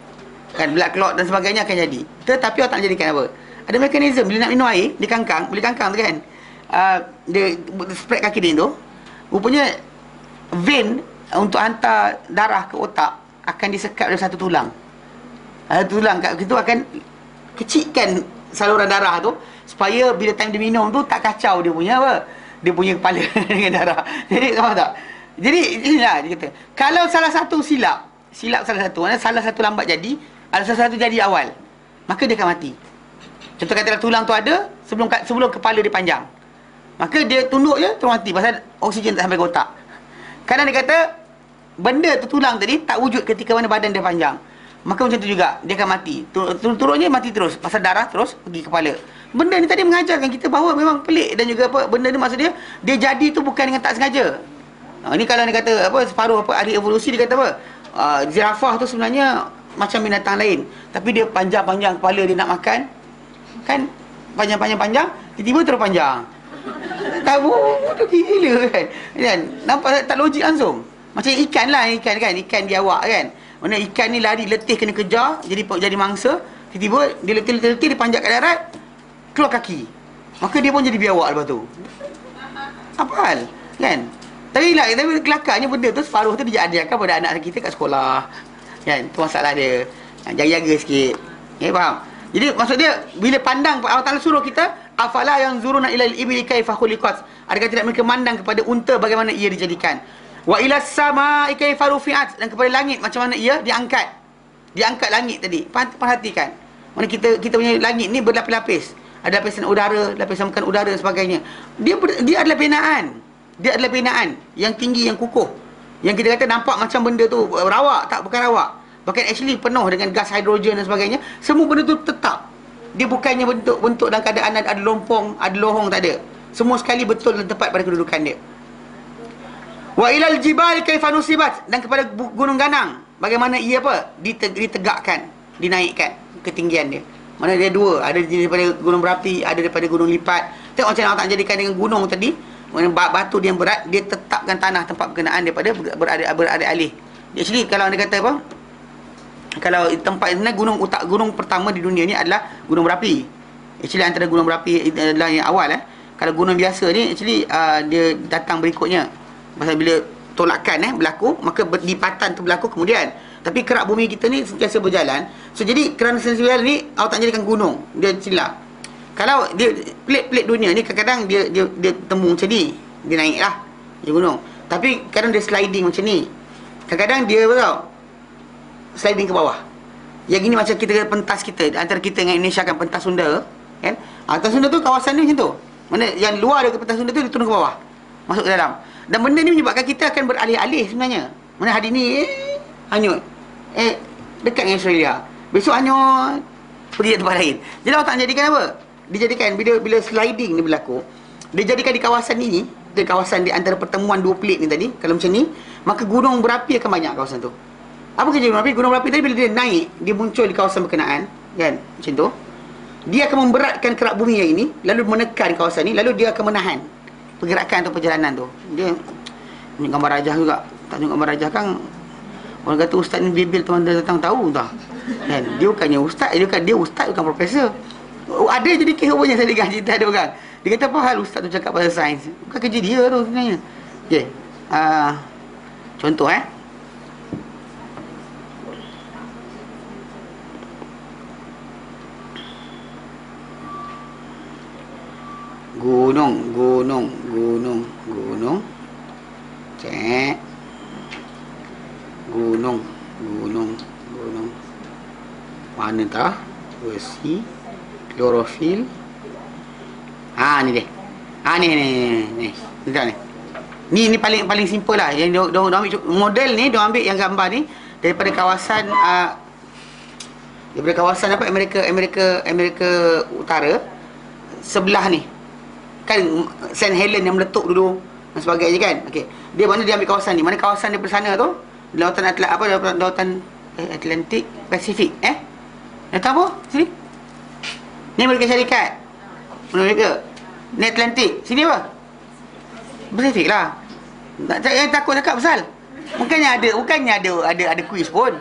Kan blood clot dan sebagainya akan jadi. Tetapi awak tak nak jadikan apa? Ada mekanisme bila nak minum air, dia kangkang, boleh kangkang tu kan. Dia spread kaki dia tu. Rupanya vein untuk hantar darah ke otak akan disekat oleh satu tulang. Tulang kat situ akan kecilkan saluran darah tu supaya bila time dia minum tu tak kacau dia punya apa? Dia punya kepala dengan darah. Jadi faham tak? Jadi inilah dia kata, kalau salah satu silap salah satu, mana salah satu lambat jadi, ada salah satu jadi awal, maka dia akan mati. Contoh katalah tulang tu ada sebelum kepala dia panjang, maka dia tunduk je terus mati pasal oksigen tak sampai ke otak. Kadang dia kata benda tu tulang tadi tak wujud ketika mana badan dia panjang, maka macam tu juga dia akan mati. Turun-turunnya mati terus pasal darah terus pergi kepala. Benda ni tadi mengajarkan kita bahawa memang pelik, dan juga apa, benda ni maksud dia jadi tu bukan dengan tak sengaja. Ni kalau dia kata separuh ahli evolusi dia kata zirafah tu sebenarnya macam binatang lain, tapi dia panjang-panjang kepala dia nak makan kan, panjang, tiba-tiba terus panjang. Tahu tu gila kan, nampak tak logik langsung. Macam ikan kan, ikan di awak kan, mana ikan ni lari letih kena kejar jadi mangsa, tiba-tiba dia letih dia panjat kat darat, keluar kaki, maka dia pun jadi biawak lepas tu. Apa hal kan? Tapi kelakarnya benda tu separuh tu dia ajarkan pada anak kita kat sekolah kan. Tu masalah dia. Jaga-jaga sikit. Faham? Jadi maksud dia bila pandang Allah Taala suruh kita, afala yang zuruna ilal ibli kaifa khuliqat. Adakah tidak mereka memandang kepada unta bagaimana ia dijadikan? Wa ilas samaa'i kaifa rufi'at, dan kepada langit macam mana ia diangkat. Diangkat langit tadi. Perhatikan. Mana kita punya langit ni berlapis-lapis. Ada lapisan udara, lapisan bukan udara dan sebagainya. Dia adalah binaan. Dia adalah binaan yang tinggi, yang kukuh, yang kita kata nampak macam benda tu rawak, tak, bukan rawak. Bahkan actually penuh dengan gas hidrogen dan sebagainya. Semua benda tu tetap. Dia bukannya bentuk dalam keadaan ada lompong, ada lohong, tak ada. Semua sekali betul dan tepat pada kedudukan dia. Wa ilal jibal kaifa nusibat, dan kepada gunung ganang bagaimana ia ditegakkan, dinaikkan ketinggian dia. Mana dia dua, ada daripada gunung berapi, ada daripada gunung lipat. Tengok macam mana Allah tak jadikan dengan gunung tadi. Batu dia yang berat, dia tetapkan tanah tempat berkenaan daripada berada alih. Actually kalau dia kata apa, kalau tempat ini gunung pertama di dunia ni adalah gunung berapi. Actually antara gunung berapi adalah yang awal. Kalau gunung biasa ni actually dia datang berikutnya. Pasal bila tolakan berlaku, maka lipatan tu berlaku kemudian. Tapi kerak bumi kita ni sentiasa berjalan. So jadi kerana sentiasa berjalan ni, Allah tak jadikan gunung, dia silap. Kalau dia plate dunia ni kadang-kadang dia tembung macam ni, dia naik lah dia gunung. Tapi kadang dia sliding macam ni, kadang-kadang dia sliding ke bawah. Yang ini macam kita pentas kita antara kita dengan Indonesia kan, pentas Sunda kan. Pentas Sunda tu kawasan ni macam tu. Mana yang luar daripada pentas Sunda tu dia turun ke bawah, masuk ke dalam. Dan benda ni menyebabkan kita akan beralih-alih sebenarnya. Mana hari ni hanyut dekat dengan Australia, besok hanyut pergi ke tempat lain. Jadi Allah tak jadikan apa? Dijadikan bila sliding ni berlaku, dia jadikan di kawasan ini, di kawasan di antara pertemuan dua plate ni tadi, kalau macam ni, maka gunung berapi akan banyak kawasan tu. Apa kerja gunung berapi? Gunung berapi tadi bila dia naik, dia muncul di kawasan berkenaan kan, macam tu, dia akan memberatkan kerak bumi yang ini, lalu menekan kawasan ni, lalu dia akan menahan pergerakan atau perjalanan tu. Dia tunjuk gambar rajah juga. Tak tunjuk gambar rajah kan, orang kata ustaz ni bibil, tuan datang tahu tak kan? Dia bukannya ustaz, dia ustaz, bukan profesor. Ada jadi kes rupanya saya dengar cerita ada orang, dia kata apa hal ustaz tu cakap pasal sains, bukan kerja dia tu sebenarnya. Okey. Contoh gunung, gunung, gunung, gunung. Cek. Gunung, gunung, gunung. Mana tah? Besi, klorofil. Ni dia. Ni. Tengok ni. Ni paling simple lah. Yang dia ambil model ni, dia ambil yang gambar ni daripada kawasan apa, Amerika Utara sebelah ni. Kan St. Helen yang meletup dulu dan sebagainya kan. Okey. Dia ambil kawasan ni. Mana kawasan daripada sana tu? Lautan Atlantik, Pasifik. Dia tahu apa? Sini. Ni Amerika Syarikat. Amerika. Ni Atlantik. Sini apa? Pasifik lah. Jangan takut cakap pasal. Bukannya ada kuis pun.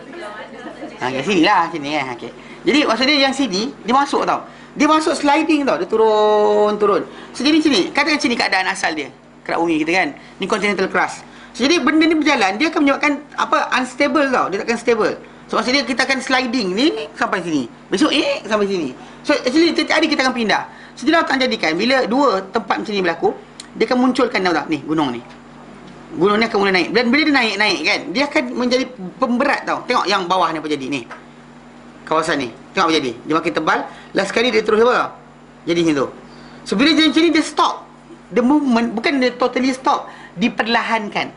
Kat sini lah, sini okey. Jadi maksudnya yang sini dia masuk tau. Dia masuk sliding tau. Dia turun. So jadi sini, katakan sini keadaan asal dia. Kerak bumi kita kan. Ni continental crust. So jadi benda ni berjalan, dia akan menyebabkan unstable tau. Dia takkan stable. So maksudnya kita akan sliding ni sampai sini. Besok sampai sini. So actually setiap hari kita akan pindah. So dia akan jadikan bila dua tempat macam ni berlaku, dia akan munculkan tau ni gunung ni. Gunung ni akan mula naik. Dan bila dia naik kan, dia akan menjadi pemberat tau. Tengok yang bawah ni apa jadi ni. Kawasan ni. Tengok apa jadi. Dia makin tebal. Last sekali dia terus apa tau? Jadi macam tu. So bila jadi macam ni, dia stop. The movement, bukan dia totally stop. Diperlahankan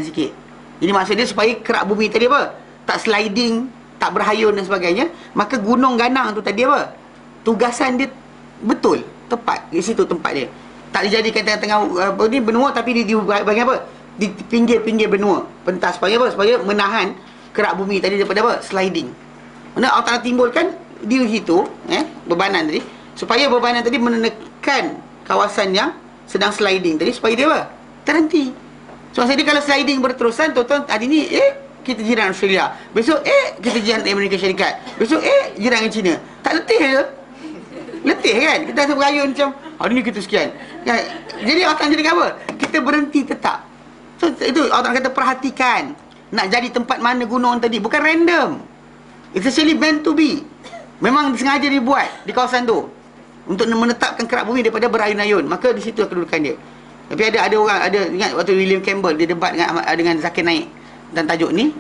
sikit. Jadi maksud dia supaya kerak bumi tadi apa? Tak sliding, tak berhayun dan sebagainya. Maka gunung ganang tu tadi apa? Tugasan dia betul, tepat. Di situ tempat dia. Tak dijadikan tengah-tengah ni benua, tapi di bahagian apa? Di pinggir-pinggir benua. Pentas supaya apa? Supaya menahan kerak bumi tadi daripada apa? Sliding. Mana Allah Ta'ala timbulkan di situ, bebanan tadi, supaya bebanan tadi menekan kawasan yang sedang sliding tadi supaya dia apa? Terhenti. So maksudnya kalau sliding berterusan, tuan-tuan hari ni kita jiran Australia, besok kita jiran Amerika Syarikat, besok jiran dengan China. Tak letih ke? Letih kan? Kita rasa berayun macam hari ni kita sekian kan? Jadi Allah Ta'ala jadi apa? Kita berhenti tetap. So itu Allah Ta'ala kata perhatikan nak jadi tempat mana gunung tadi. Bukan random. It's actually meant to be. Memang sengaja dibuat di kawasan tu untuk menetapkan kerak bumi daripada berayun-ayun. Maka di situ kedudukan dia. Tapi ada orang, ingat waktu William Campbell dia debat dengan Zakir Naik tentang tajuk ni.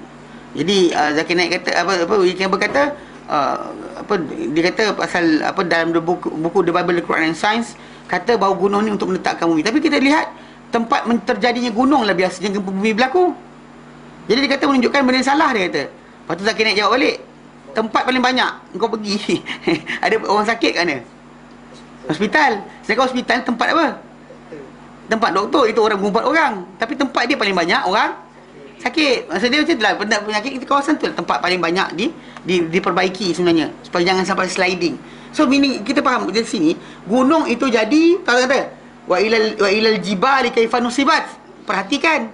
Jadi Zakir Naik kata William Campbell kata dia kata pasal dalam buku The Bible, The Quran and Science, kata bahawa gunung ni untuk menetapkan bumi. Tapi kita lihat tempat terjadinya gunung lah biasanya gempa bumi berlaku. Jadi dia kata menunjukkan benda yang salah, dia kata. Lepas tu Zakir Naik jawab balik, tempat paling banyak kau pergi ada orang sakit kat mana? Hospital. Sedangkan hospital tempat apa? Tempat doktor, itu orang mengubah orang. Tapi tempat dia paling banyak orang sakit. Maksud dia macam itulah, penyakit kita kawasan tu tempat paling banyak diperbaiki sebenarnya, supaya jangan sampai sliding. So meaning kita faham di sini gunung itu jadi kata wa ilal jibali kaifa nusibat. Perhatikan.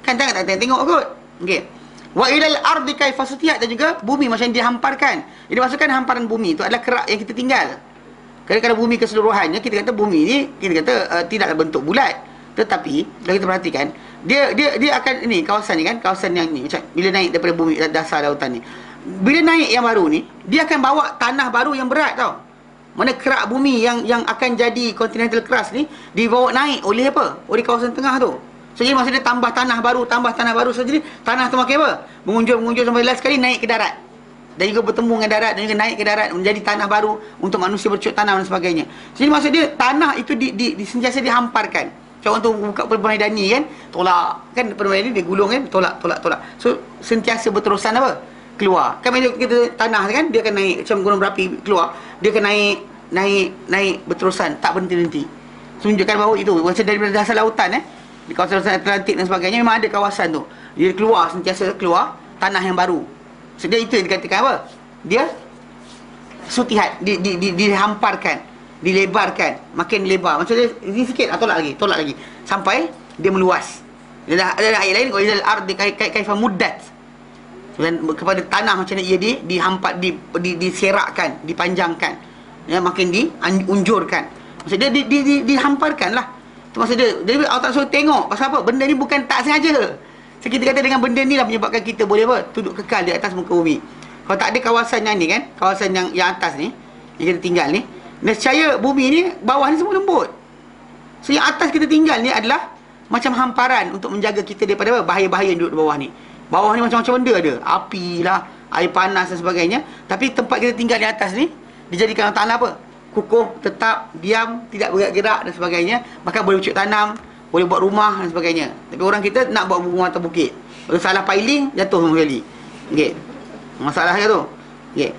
Kan tak tengok kot. Okey. Wa ilal ardi kaifa sutihat, dan juga bumi macam dihamparkan. Jadi maksudkan hamparan bumi itu adalah kerak yang kita tinggal. Kalau bumi keseluruhannya, kita kata bumi ni kita kata tidaklah bentuk bulat. Tetapi kalau kita perhatikan, dia akan ini kawasan ni kan, kawasan yang ni macam bila naik daripada bumi dasar lautan ni. Bila naik yang baru ni, dia akan bawa tanah baru yang berat tau. Mana kerak bumi yang akan jadi continental crust ni dibawa naik oleh apa? Oleh kawasan tengah tu. So jadi maksudnya tambah tanah baru. So jadi tanah tu makin apa? Mengunjur sampai last sekali naik ke darat. Dan juga bertemu dengan darat, dan juga naik ke darat menjadi tanah baru untuk manusia bercocok tanam dan sebagainya. Jadi maksud dia tanah itu sentiasa dihamparkan. Macam orang tu buka permaidani kan, tolak kan, permaidani dia gulung kan, tolak. So sentiasa berterusan apa? Keluar. Kan kita tanah kan, dia akan naik macam gunung berapi keluar, dia akan naik berterusan, tak berhenti-henti. So menunjukkan bahawa itu macam daripada dasar lautan di kawasan Atlantik dan sebagainya memang ada kawasan tu. Dia keluar, sentiasa keluar tanah yang baru. So dia itu yang dikatakan apa? Dia sutihat, dihamparkan, dilebarkan, makin lebar. Maksudnya ini sikit, tolak lagi sampai dia meluas. Ada ayat lain, qulil ardi kaifa muddat. Dan kepada tanah macam mana ia dihampat, diserakkan, dipanjangkan, makin diunjurkan. Maksudnya dihamparkanlah. Tu maksud dia. Jadi Allah Ta'ala suruh tengok. Pasal apa? Benda ni bukan tak sengaja. So, kita kata dengan benda ni lah menyebabkan kita boleh apa? Duduk kekal di atas muka bumi. Kalau tak ada kawasan yang ni kan, kawasan yang atas ni, yang kita tinggal ni, nescaya bumi ni, bawah ni semua lembut. So yang atas kita tinggal ni adalah macam hamparan untuk menjaga kita daripada apa? Bahaya-bahaya yang duduk di bawah ni. Bawah ni macam-macam benda ada. Api lah, air panas dan sebagainya. Tapi tempat kita tinggal di atas ni, dijadikan Allah Ta'ala apa? Kukuh, tetap, diam, tidak bergerak-gerak dan sebagainya. Maka boleh ucuk tanam, boleh buat rumah dan sebagainya. Tapi orang kita nak buat rumah atas bukit. Kalau salah piling, jatuh semua sekali. Okay. Masalahnya tu. Okay.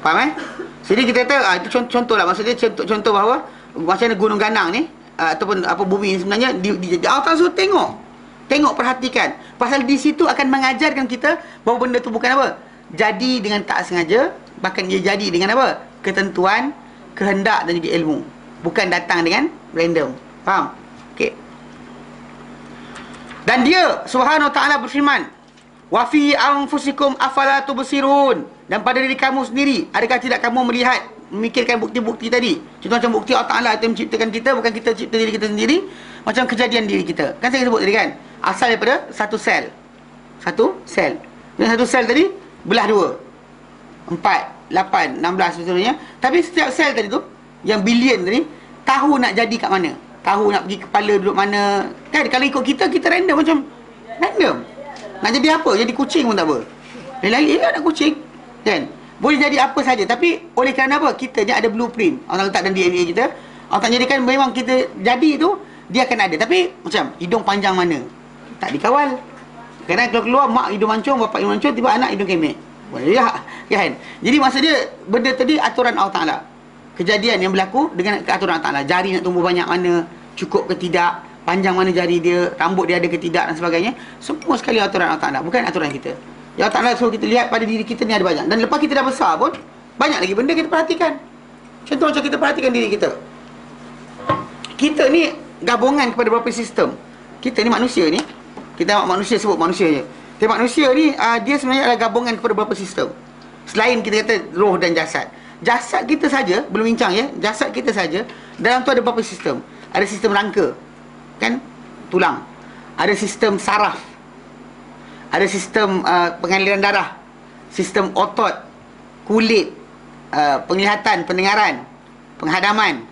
Faham Jadi kita kata, itu contoh lah. Maksudnya contoh bahawa macam mana gunung ganang ni, ataupun apa bumi ni sebenarnya Allah Ta'ala suruh tengok, perhatikan. Pasal di situ akan mengajarkan kita bahawa benda tu bukan apa? Jadi dengan tak sengaja, bahkan dia jadi dengan apa? Ketentuan, kehendak dan juga ilmu. Bukan datang dengan random. Faham? Okey. Dan dia Subhanahu wa ta'ala berfirman, wa fi anfusikum afala tubsirun. Dan pada diri kamu sendiri, adakah tidak kamu melihat, memikirkan bukti-bukti tadi? Contoh macam bukti Allah Ta'ala itu menciptakan kita, bukan kita cipta diri kita sendiri. Macam kejadian diri kita. Kan saya sebut tadi kan, asal daripada satu sel. Dan satu sel tadi belah dua, 4, 8, 16 seterusnya. Tapi setiap sel tadi tu, yang bilion tadi, tahu nak jadi kat mana, tahu nak pergi kepala duduk mana. Kan kalau ikut kita random, macam random. Nak jadi apa? Jadi kucing pun tak apa. Lain-lain nak kucing, kan? Boleh jadi apa saja. Tapi oleh kerana apa? Kita ni ada blueprint. Allah letak dalam DNA kita. Allah tak jadikan memang kita jadi tu, dia akan ada. Tapi macam hidung panjang mana? Tak dikawal. Kadang keluar mak hidung mancung, bapak hidung mancung, tiba anak hidung kemek. Boleh tak? Kan? Jadi maksud dia, benda tadi aturan Allah Ta'ala. Kejadian yang berlaku dengan aturan Allah Ta'ala. Jari nak tumbuh banyak mana, cukup ke tidak, panjang mana jari dia, rambut dia ada ke tidak dan sebagainya. Semua sekali aturan Allah Ta'ala, bukan aturan kita. Ya Allah Ta'ala suruh kita lihat pada diri kita ni ada banyak. Dan lepas kita dah besar pun, banyak lagi benda kita perhatikan. Contoh macam kita perhatikan diri kita. Kita ni gabungan kepada beberapa sistem. Kita ni manusia ni, kita manusia sebut manusia je. Tapi manusia ni, dia sebenarnya adalah gabungan kepada beberapa sistem. Selain kita kata roh dan jasad. Jasad kita saja, belum bincang ya, jasad kita saja, dalam tu ada beberapa sistem. Ada sistem rangka, kan? Tulang. Ada sistem saraf. Ada sistem pengaliran darah, sistem otot, kulit, penglihatan, pendengaran, penghadaman.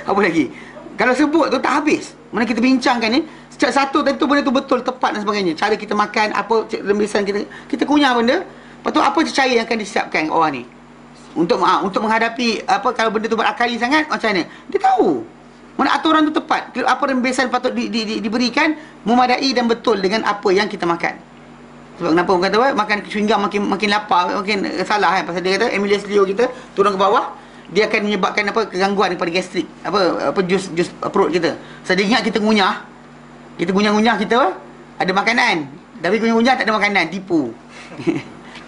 Apa lagi? Kalau sebut tu tak habis. Mana kita bincangkan ni, setiap satu tentu benda tu betul, tepat dan sebagainya. Cara kita makan, apa rembisan kita kunyah benda. Lepas tu apa cahaya yang akan disiapkan orang ni untuk menghadapi apa, kalau benda tu berakali sangat macam mana? Dia tahu. Mana aturan tu tepat, apa rembesan patut diberikan, memadai dan betul dengan apa yang kita makan. Sebab kenapa orang kata makan chewing gum makin lapar, makin salah kan? Pasal dia kata Emilius Leo kita turun ke bawah, dia akan menyebabkan apa, kegangguan daripada gastrik, apa jus perut kita. So dia ingat kita ngunyah, kita ngunyah kita ada makanan, tapi ngunyah tak ada makanan, tipu.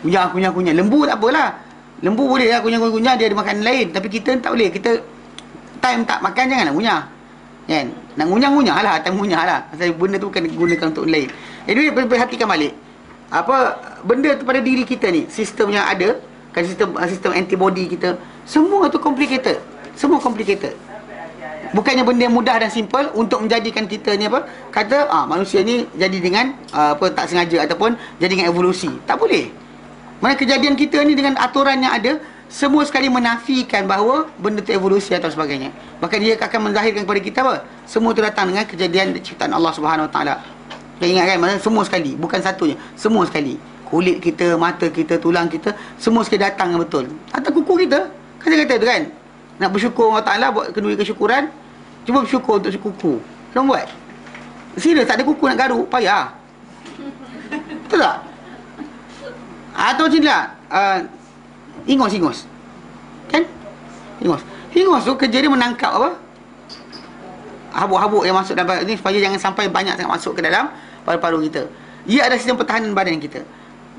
kunyah. Lembu tak apalah, lembu boleh lah kunyah dia ada makanan lain, tapi kita tak boleh. Kita time tak makan janganlah ngunyah, kan? Nak ngunyah lah, time ngunyah lah. Pasal benda tu bukan digunakan untuk lain. Jadi perhatikan balik apa benda tu pada diri kita ni, sistem yang ada kan, sistem antibody kita, semua tu complicated. Semua complicated. Bukannya benda yang mudah dan simple untuk menjadikan kita ni apa, kata manusia ni jadi dengan apa, tak sengaja ataupun jadi dengan evolusi. Tak boleh. Mana kejadian kita ni dengan aturan yang ada, semua sekali menafikan bahawa benda tu evolusi atau sebagainya. Bahkan dia akan menzahirkan kepada kita apa, semua tu datang dengan kejadian ciptaan Allah Subhanahu Wa Taala. Kita ingat kan, maksudnya semua sekali, bukan satunya, semua sekali. Kulit kita, mata kita, tulang kita, semua sekali datang yang betul. Atau kuku kita, kan saya kata tu kan, nak bersyukur Allah Ta'ala, buat kenduri kesyukuran, cuba bersyukur untuk kuku. Belum buat. Serius, tak ada kuku nak garuk, payah. Betul tak? Atau macam ni lah, Hingus. Kan? Hingus tu kerja dia menangkap apa? Habuk-habuk yang masuk dalam ni, supaya jangan sampai banyak sangat masuk ke dalam paru-paru kita. Ia ada sistem pertahanan badan kita.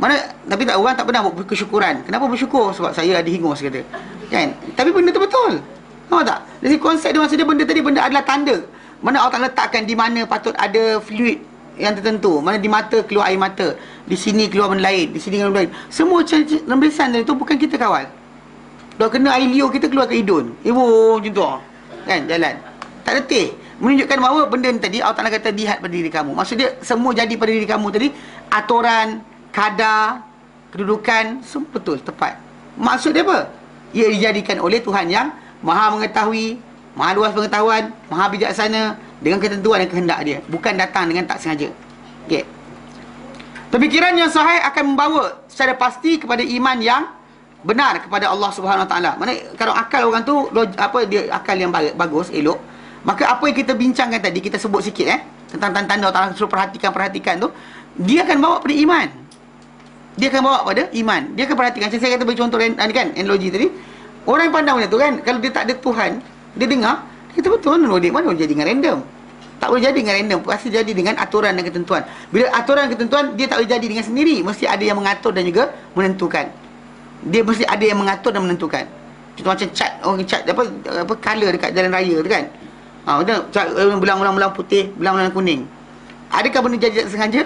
Mana, tapi tak, orang tak pernah buat kesyukuran. Kenapa bersyukur? Sebab saya ada hingus, kata. Kan? Tapi benda tu betul. Tahu tak? Jadi konsep dia, maksud dia benda tadi, benda adalah tanda. Mana Allah Ta'ala letakkan di mana patut ada fluid yang tertentu. Mana di mata keluar air mata, di sini keluar benda lain, di sini keluar benda lain. Semua rembesan dari tu bukan kita kawal. Kalau kena air liur, kita keluar ke hidung. Ibu macam tu kan, jalan. Tak letih. menunjukkan bahawa benda ni tadi Allah Ta'ala kata lihat pada diri kamu. Maksud dia semua jadi pada diri kamu tadi, aturan, kadar, kedudukan semua betul, tepat. Maksud dia apa? Ia dijadikan oleh Tuhan yang Maha mengetahui, Maha luas pengetahuan, Maha bijaksana, dengan ketentuan dan kehendak dia, bukan datang dengan tak sengaja. Okey. Pemikiran yang sahih akan membawa secara pasti kepada iman yang benar kepada Allah Subhanahu Wa Taala. Mana kalau akal orang tu dia akal yang bagus, elok, maka apa yang kita bincangkan tadi, kita sebut sikit tentang tanda-tanda Allah Taala suruh perhatikan tu, dia akan bawa pada iman. Dia akan bawa pada iman. Dia akan perhatikan. Saya kata bagi contoh kan, analogi tadi. Orang yang pandang benda tu kan, kalau dia tak ada Tuhan, dia dengar, dia kata betul, mana boleh jadi dengan random. Tak boleh jadi dengan random, pasti jadi dengan aturan dan ketentuan. Bila aturan dan ketentuan, dia tak boleh jadi dengan sendiri. Mesti ada yang mengatur dan juga menentukan. Dia mesti ada yang mengatur dan menentukan. Contoh macam cat, orang cat apa color dekat jalan raya tu kan. Cat belang-belang putih, belang-belang kuning. Adakah benda jadi tak sengaja?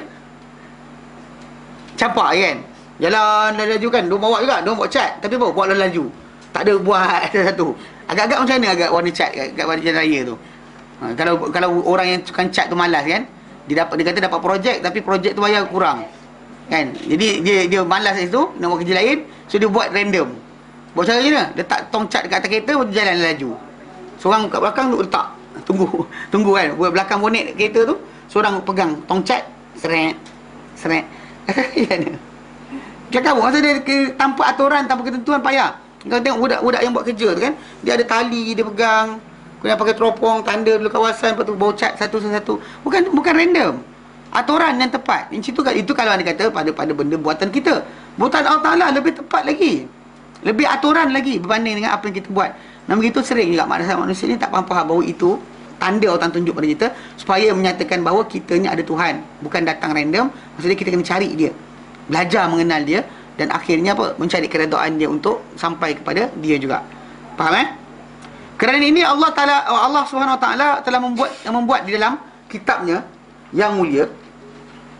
Campak kan. Jalan laju kan, dia bawa juga, dia bawa cat, tapi bawa laju. Tak ada buat satu. Agak-agak macam mana agak warna cat kat jalan raya tu. Kalau orang yang tukang cat tu malas kan, dia kata dapat projek, tapi projek tu bayar kurang. Kan? Jadi dia malas itu nak buat kerja lain, so dia buat random. Buat cara macam mana? Letak tong cat dekat atas kereta, jalan laju. Seorang kat belakang tu letak. Tunggu kan. Buat belakang bonet kereta tu, seorang pegang tong cat, seret. Cakap apa? Masa dia tanpa aturan, tanpa ketentuan payah. Kalau tengok budak-budak yang buat kerja tu kan, dia ada tali dia pegang, kemudian pakai teropong, tanda dulu kawasan, lepas tu bawa cat satu-satu. Bukan random. Aturan yang tepat. Itu kalau anda kata pada benda buatan kita. Buatan Allah Ta'ala lebih tepat lagi. Lebih aturan lagi berbanding dengan apa yang kita buat. Dan begitu sering juga manusia ni tak faham bahawa itu tanda Allah tunjuk pada kita supaya menyatakan bahawa kita ni ada Tuhan, bukan datang random. Maksudnya kita kena cari dia, belajar mengenal dia, dan akhirnya mencari keredaan dia untuk sampai kepada dia juga. Faham Kerana ini Allah Subhanahu Wa Taala telah membuat di dalam kitabnya yang mulia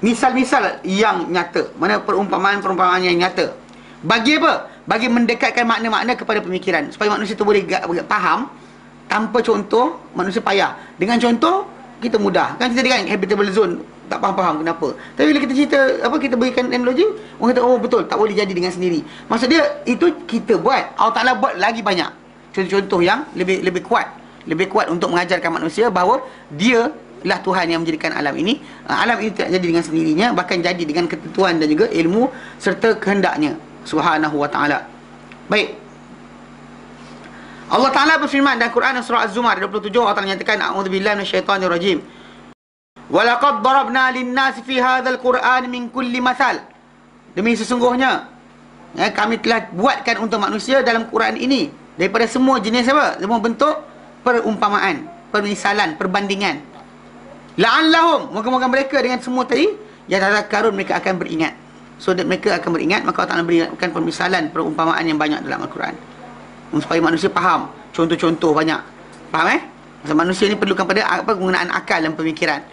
misal-misal yang nyata, mana perumpamaan-perumpamaan yang nyata. Bagi apa? Bagi mendekatkan makna-makna kepada pemikiran, supaya manusia tu boleh faham. Tanpa contoh, manusia payah. Dengan contoh, kita mudah. Kan kita kan habitable zone, tak faham kenapa. Tapi bila kita cerita, kita berikan analogi, orang kata, oh betul, tak boleh jadi dengan sendiri. Maksud dia, itu kita buat. Allah Ta'ala buat lagi banyak contoh-contoh yang lebih kuat. Lebih kuat untuk mengajarkan manusia bahawa dia lah Tuhan yang menjadikan alam ini. Alam ini tidak jadi dengan sendirinya, bahkan jadi dengan ketentuan dan juga ilmu serta kehendaknya Subhanahu Wa Ta'ala. Baik. Allah Ta'ala berfirman dalam Quran surah Az-Zumar 27, Allah Ta'ala nyatakan, a'udzubillahi minasyaitonirrajim. Wa laqad darabna lin-nasi fi hadzal Qur'an min kulli mathal. Demi sesungguhnya kami telah buatkan untuk manusia dalam Quran ini daripada semua jenis semua bentuk perumpamaan, permisalan, perbandingan. La'allahum, moga-moga mereka dengan semua tadi yatadhakkarun, mereka akan beringat. So that mereka akan beringat, maka Allah Ta'ala berikan permisalan, perumpamaan yang banyak dalam Al-Quran, supaya manusia faham. Contoh-contoh banyak. Faham Sebab manusia ni perlukan pada penggunaan akal dan pemikiran.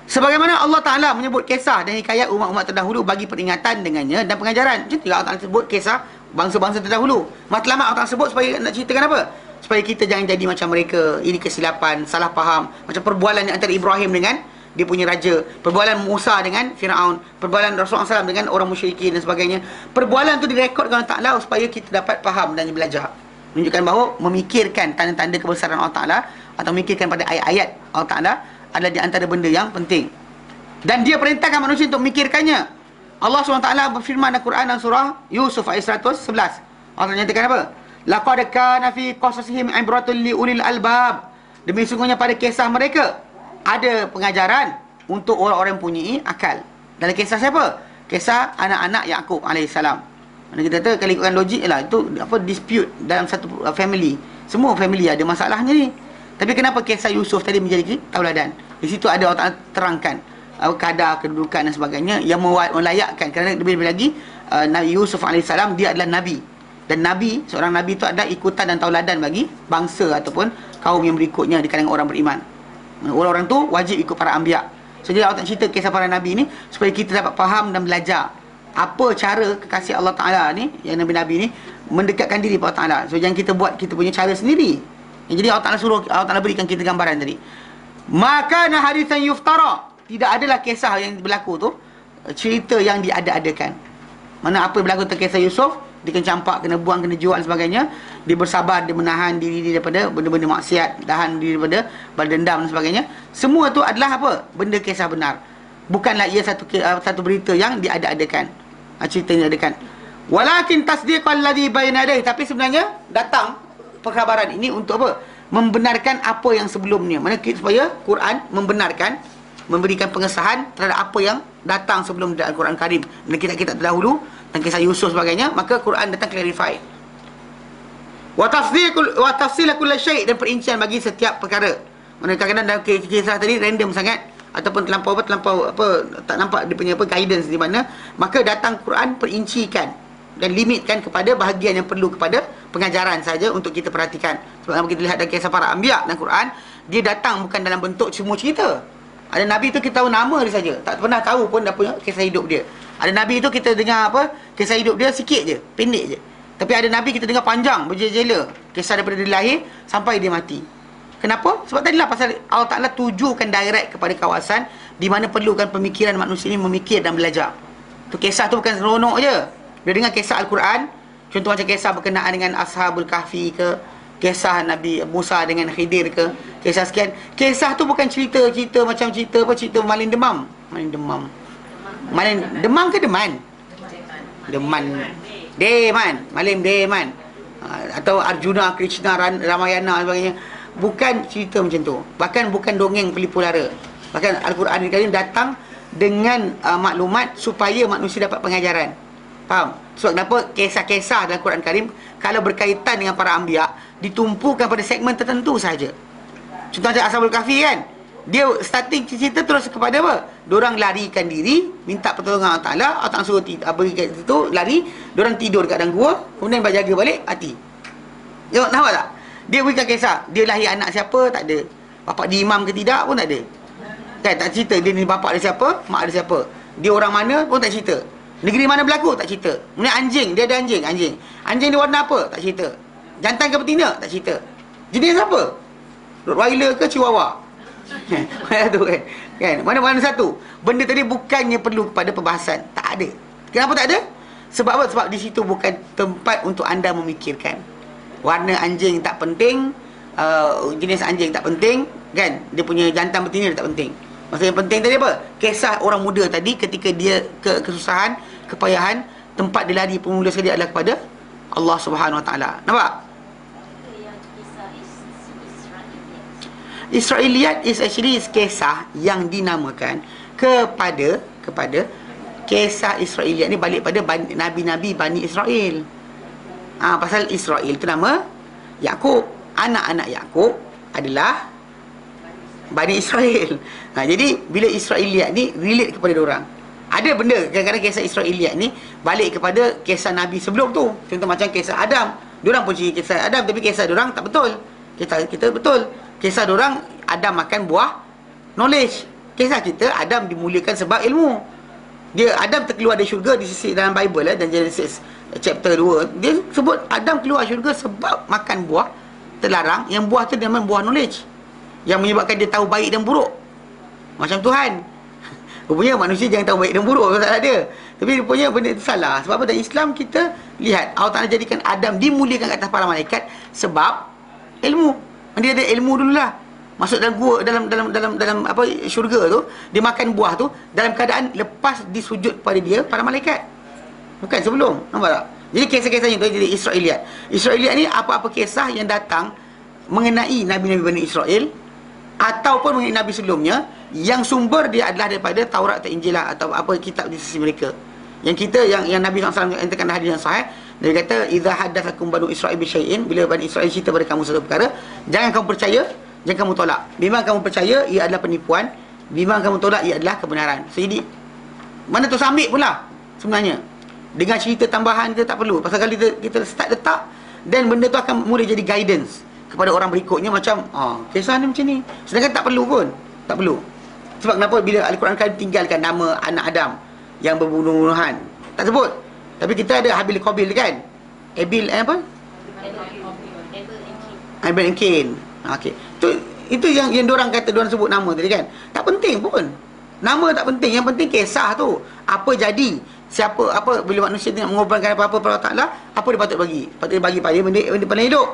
Sebagaimana Allah Ta'ala menyebut kisah dan hikayat umat-umat terdahulu bagi peringatan dengannya dan pengajaran. Macam tu Allah Ta'ala sebut kisah bangsa-bangsa terdahulu. Matlamat Allah Ta'ala sebut supaya nak ceritakan apa? Supaya kita jangan jadi macam mereka. Ini kesilapan, salah faham. Macam perbualan antara Ibrahim dengan dia punya raja, perbualan Musa dengan Firaun, perbualan Rasulullah SAW dengan orang musyrikin dan sebagainya. Perbualan tu direkodkan Allah Ta'ala supaya kita dapat faham dan belajar. Menunjukkan bahawa memikirkan tanda-tanda kebesaran Allah Ta'ala atau memikirkan pada ayat-ayat Allah Ta'ala adalah di antara benda yang penting. Dan dia perintahkan manusia untuk memikirkannya. Allah SWT berfirman dalam Quran dan surah Yusuf ayat 111. Allah nyatakan apa? Laqad kana fi qasasihim ibratun li ulil albab. Demi sungguhnya pada kisah mereka ada pengajaran untuk orang-orang yang punya akal. Dalam kisah siapa? Kisah anak-anak Yaqub alaihissalam. Mana kita kata kalau ikutkan logik lah, itu dispute dalam satu family. Semua family ada masalahnya ni. Tapi kenapa kisah Yusuf tadi menjadi tauladan? Di situ ada orang terangkan kadar, kedudukan dan sebagainya yang melayakkan. Kerana lebih-lebih lagi Nabi Yusuf alaihissalam dia adalah nabi. Dan nabi, seorang nabi itu adalah ikutan dan tauladan bagi bangsa ataupun kaum yang berikutnya di kalangan orang beriman. Orang-orang tu wajib ikut para anbiya. So jadi Allah cerita kisah para nabi ni supaya kita dapat faham dan belajar apa cara kekasih Allah Ta'ala ni, yang nabi-nabi ni mendekatkan diri kepada Allah Ta'ala. So jangan kita buat kita punya cara sendiri. Jadi Allah Ta'ala suruh, Allah Ta'ala berikan kita gambaran tadi. Maka nah hadithan yuftara, tidak adalah kisah yang berlaku tu cerita yang diada-adakan. Mana apa yang berlaku tentang kisah Yusuf, dia kena campak, kena buang, kena jual dan sebagainya. Dia bersabar, dia menahan diri dia daripada benda-benda maksiat, tahan diri daripada balas dendam dan sebagainya. Semua tu adalah apa? Benda kisah benar. Bukanlah ia satu berita yang diada-adakan. Cerita yang diadakan. Walakin tasdiqal ladzi baina yadayhi, tapi sebenarnya datang perkhabaran ini untuk apa? Membenarkan apa yang sebelumnya. Mana supaya Quran membenarkan, memberikan pengesahan terhadap apa yang datang sebelum dalam Al-Quran Karim. Dan kitab-kitab terdahulu dan kisah Yusuf sebagainya, maka Quran datang clarify. Wa tafsil kulli syai', dan perincian bagi setiap perkara. Mana kadang-kadang dalam kisah tadi random sangat ataupun terlampau tak nampak dia punya guidance di mana, maka datang Quran perincikan dan limitkan kepada bahagian yang perlu kepada pengajaran saja untuk kita perhatikan. Sebab kita lihat dalam kisah para anbiya dalam Quran, dia datang bukan dalam bentuk semua cerita. Ada Nabi tu kita tahu nama dia saja, tak pernah tahu pun apa kisah hidup dia. Ada Nabi tu kita dengar kisah hidup dia sikit je, pendek je. Tapi ada Nabi kita dengar panjang, berjela-jela, kisah daripada dia lahir sampai dia mati. Kenapa? Sebab tadilah pasal Allah Ta'ala tujukan direct kepada kawasan di mana perlukan pemikiran manusia ini memikir dan belajar. Tu kisah tu bukan seronok je. Dia dengar kisah Al-Quran, contoh macam kisah berkenaan dengan Ashabul Kahfi ke, kisah Nabi Musa dengan Khidir ke, kisah sekian. Kisah tu bukan cerita macam cerita Malin Demam. Malin Demam ke Deman? Malin Deman. Atau Arjuna, Krishna, Ramayana dan sebagainya. Bukan cerita macam tu. Bahkan bukan dongeng pelipu lara. Bahkan Al-Quran Karim datang dengan maklumat supaya manusia dapat pengajaran. Faham? Sebab kenapa kisah-kisah dalam Quran Karim kalau berkaitan dengan para anbiya ditumpukan pada segmen tertentu saja. Contoh macam Ashabul Kahfi kan, dia starting cerita terus kepada apa? Diorang larikan diri, minta pertolongan Allah Ta'ala, Allah Ta'ala suruh berikan itu, lari, diorang tidur dekat dalam gua, kemudian berjaga balik, mati. Tengok, nampak tak? Dia berikan kisah, dia lahir anak siapa, tak ada. Bapak dia imam ke tidak pun tak ada. Kan, tak cerita dia ni bapak dia siapa, mak dia siapa. Dia orang mana pun tak cerita. Negeri mana berlaku, tak cerita. Kemudian anjing, dia ada anjing. Anjing dia warna apa, tak cerita. Jantan ke betina, tak cerita. Jenis apa? Rottweiler ke Chihuahua? Mana tu kan? Mana satu? Benda tadi bukannya perlu kepada perbahasan. Tak ada. Kenapa tak ada? Sebab apa? Sebab di situ bukan tempat untuk anda memikirkan. Warna anjing tak penting, jenis anjing tak penting, kan? Dia punya jantan betina dia tak penting. Maksudnya yang penting tadi apa? Kisah orang muda tadi ketika dia kesusahan, kepayahan, tempat dia lari pemula sekali adalah kepada Allah Subhanahu Wa Taala. Nampak? Israiliyat is actually kisah yang dinamakan kepada kisah Israiliyat ni balik pada nabi-nabi Bani Israel. Pasal Israel tu nama Yakub, anak-anak Yakub adalah Bani Israel. Jadi bila Israiliyat ni relate kepada orang. Ada benda kadang-kadang kisah Israiliyat ni balik kepada kisah nabi sebelum tu. Contoh macam kisah Adam. Diorang pun cerita kisah Adam, tapi kisah diorang tak betul. Kita betul. Kisah diorang Adam makan buah knowledge. Kisah kita Adam dimuliakan sebab ilmu. Adam terkeluar dari syurga di sisi dalam Bible dan Genesis chapter 2. Dia sebut Adam keluar syurga sebab makan buah terlarang, yang buah tu namanya buah knowledge, yang menyebabkan dia tahu baik dan buruk. Macam Tuhan. Rupanya manusia jangan tahu baik dan buruk, tak ada. Tapi rupanya benda itu salah. Sebab apa? Dalam Islam kita lihat Allah Ta'ala jadikan Adam dimuliakan ke atas para malaikat sebab ilmu. Dia ada ilmu dululah. Masuk dalam gua, dalam apa syurga tu, dia makan buah tu dalam keadaan lepas disujud pada dia para malaikat. Bukan sebelum. Nampak tak? Jadi kisah-kisahnya tu jadi Israiliyat. Israiliyat ni apa-apa kisah yang datang mengenai nabi-nabi Bani Israel ataupun mengenai nabi sebelumnya yang sumber dia adalah daripada Taurat atau Injil atau apa kitab di sisi mereka. Yang kita yang Nabi SAW entakan hadis yang sahih, dia kata idza haddatsakum banu Israil bi syai'in, bila Bani Israel cerita pada kamu satu perkara, jangan kamu percaya, jangan kamu tolak. Memang kamu percaya ia adalah penipuan, memang kamu tolak ia adalah kebenaran. Jadi mana tu sambil pula sebenarnya. Dengan cerita tambahan kita tak perlu. Pasal kalau kita start letak, dan benda tu akan mula jadi guidance kepada orang berikutnya macam kisah ni macam ni. Sedangkan tak perlu pun. Tak perlu. Sebab kenapa bila Al-Quran kan tinggalkan nama anak Adam yang berbunuh-bunuhan, tak sebut. Tapi kita ada Habil Qabil kan? Habil apa? Habil and Cain. Okey. Tu Itu yang diorang kata, diorang sebut nama tadi kan. Tak penting pun. Nama tak penting. Yang penting kisah tu. Apa jadi? Siapa, apa, bila manusia nak mengorbankan apa-apa pada Allah Ta'ala, apa dia patut bagi? Patut dia bagi pada benda pada hidup.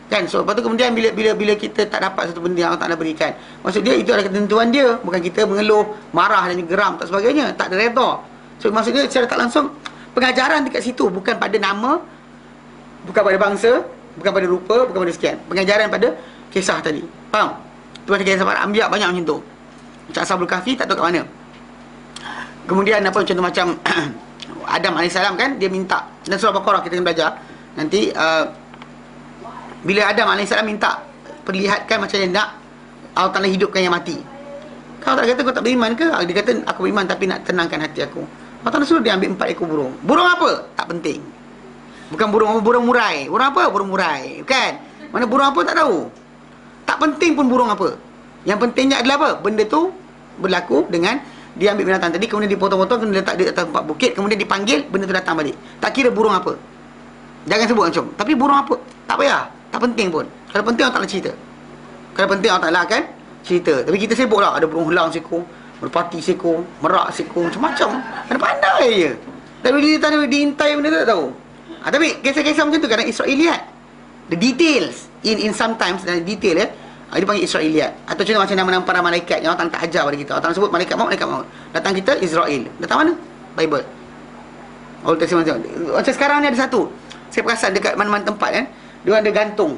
Kan? So, lepas tu kemudian bila kita tak dapat satu benda yang Allah Ta'ala berikan, maksud dia, itu adalah ketentuan dia. Bukan kita mengeluh, marah dan geram, tak sebagainya. Tak ada redha. So, maksudnya secara tak langsung, pengajaran dekat situ bukan pada nama, bukan pada bangsa, bukan pada rupa, bukan pada sekian. Pengajaran pada kisah tadi. Faham? Tu ada kisah para anbiya banyak macam tu. Macam Ashabul Kahfi tak tahu kat mana. Kemudian apa contoh macam Adam AS kan, dia minta, dan surah Baqarah kita akan belajar nanti, bila Adam AS minta perlihatkan macam dia nak Allah Ta'ala hidupkan yang mati. Kau tak kata kau tak beriman ke? Dia kata aku beriman tapi nak tenangkan hati aku. Allah Ta'ala suruh dia ambil 4 ekor burung. Burung apa? Tak penting. Bukan burung murai. Burung apa? Burung murai. Bukan. Mana burung apa tak tahu. Tak penting pun burung apa. Yang pentingnya adalah apa? Benda tu berlaku dengan dia ambil binatang tadi, kemudian dipotong-potong, kemudian letak di atas tempat bukit, kemudian dipanggil, benda tu datang balik. Tak kira burung apa. Jangan sebut macam. Tapi burung apa? Tak payah. Tak penting pun. Kalau penting Allah Ta'ala cerita. Kalau penting Allah Ta'ala akan cerita. Tapi kita sibuk lah. Ada burung helang seko, merpati seko, merak seko, macam-macam. Pandai je. Tapi dia tak ada diintai benda tu tak tahu. Tapi kisah-kisah macam tu kadang Israeliat. The details. In sometimes, dan detail dia panggil Israeliat. Atau contoh macam nama-nama para malaikat yang Allah tak ajar pada kita. Allah sebut malaikat maut. Datang kita Israel. Datang mana? Bible. Old Testament. Macam sekarang ni ada satu. Saya perasan dekat mana-mana tempat kan, dia ada gantung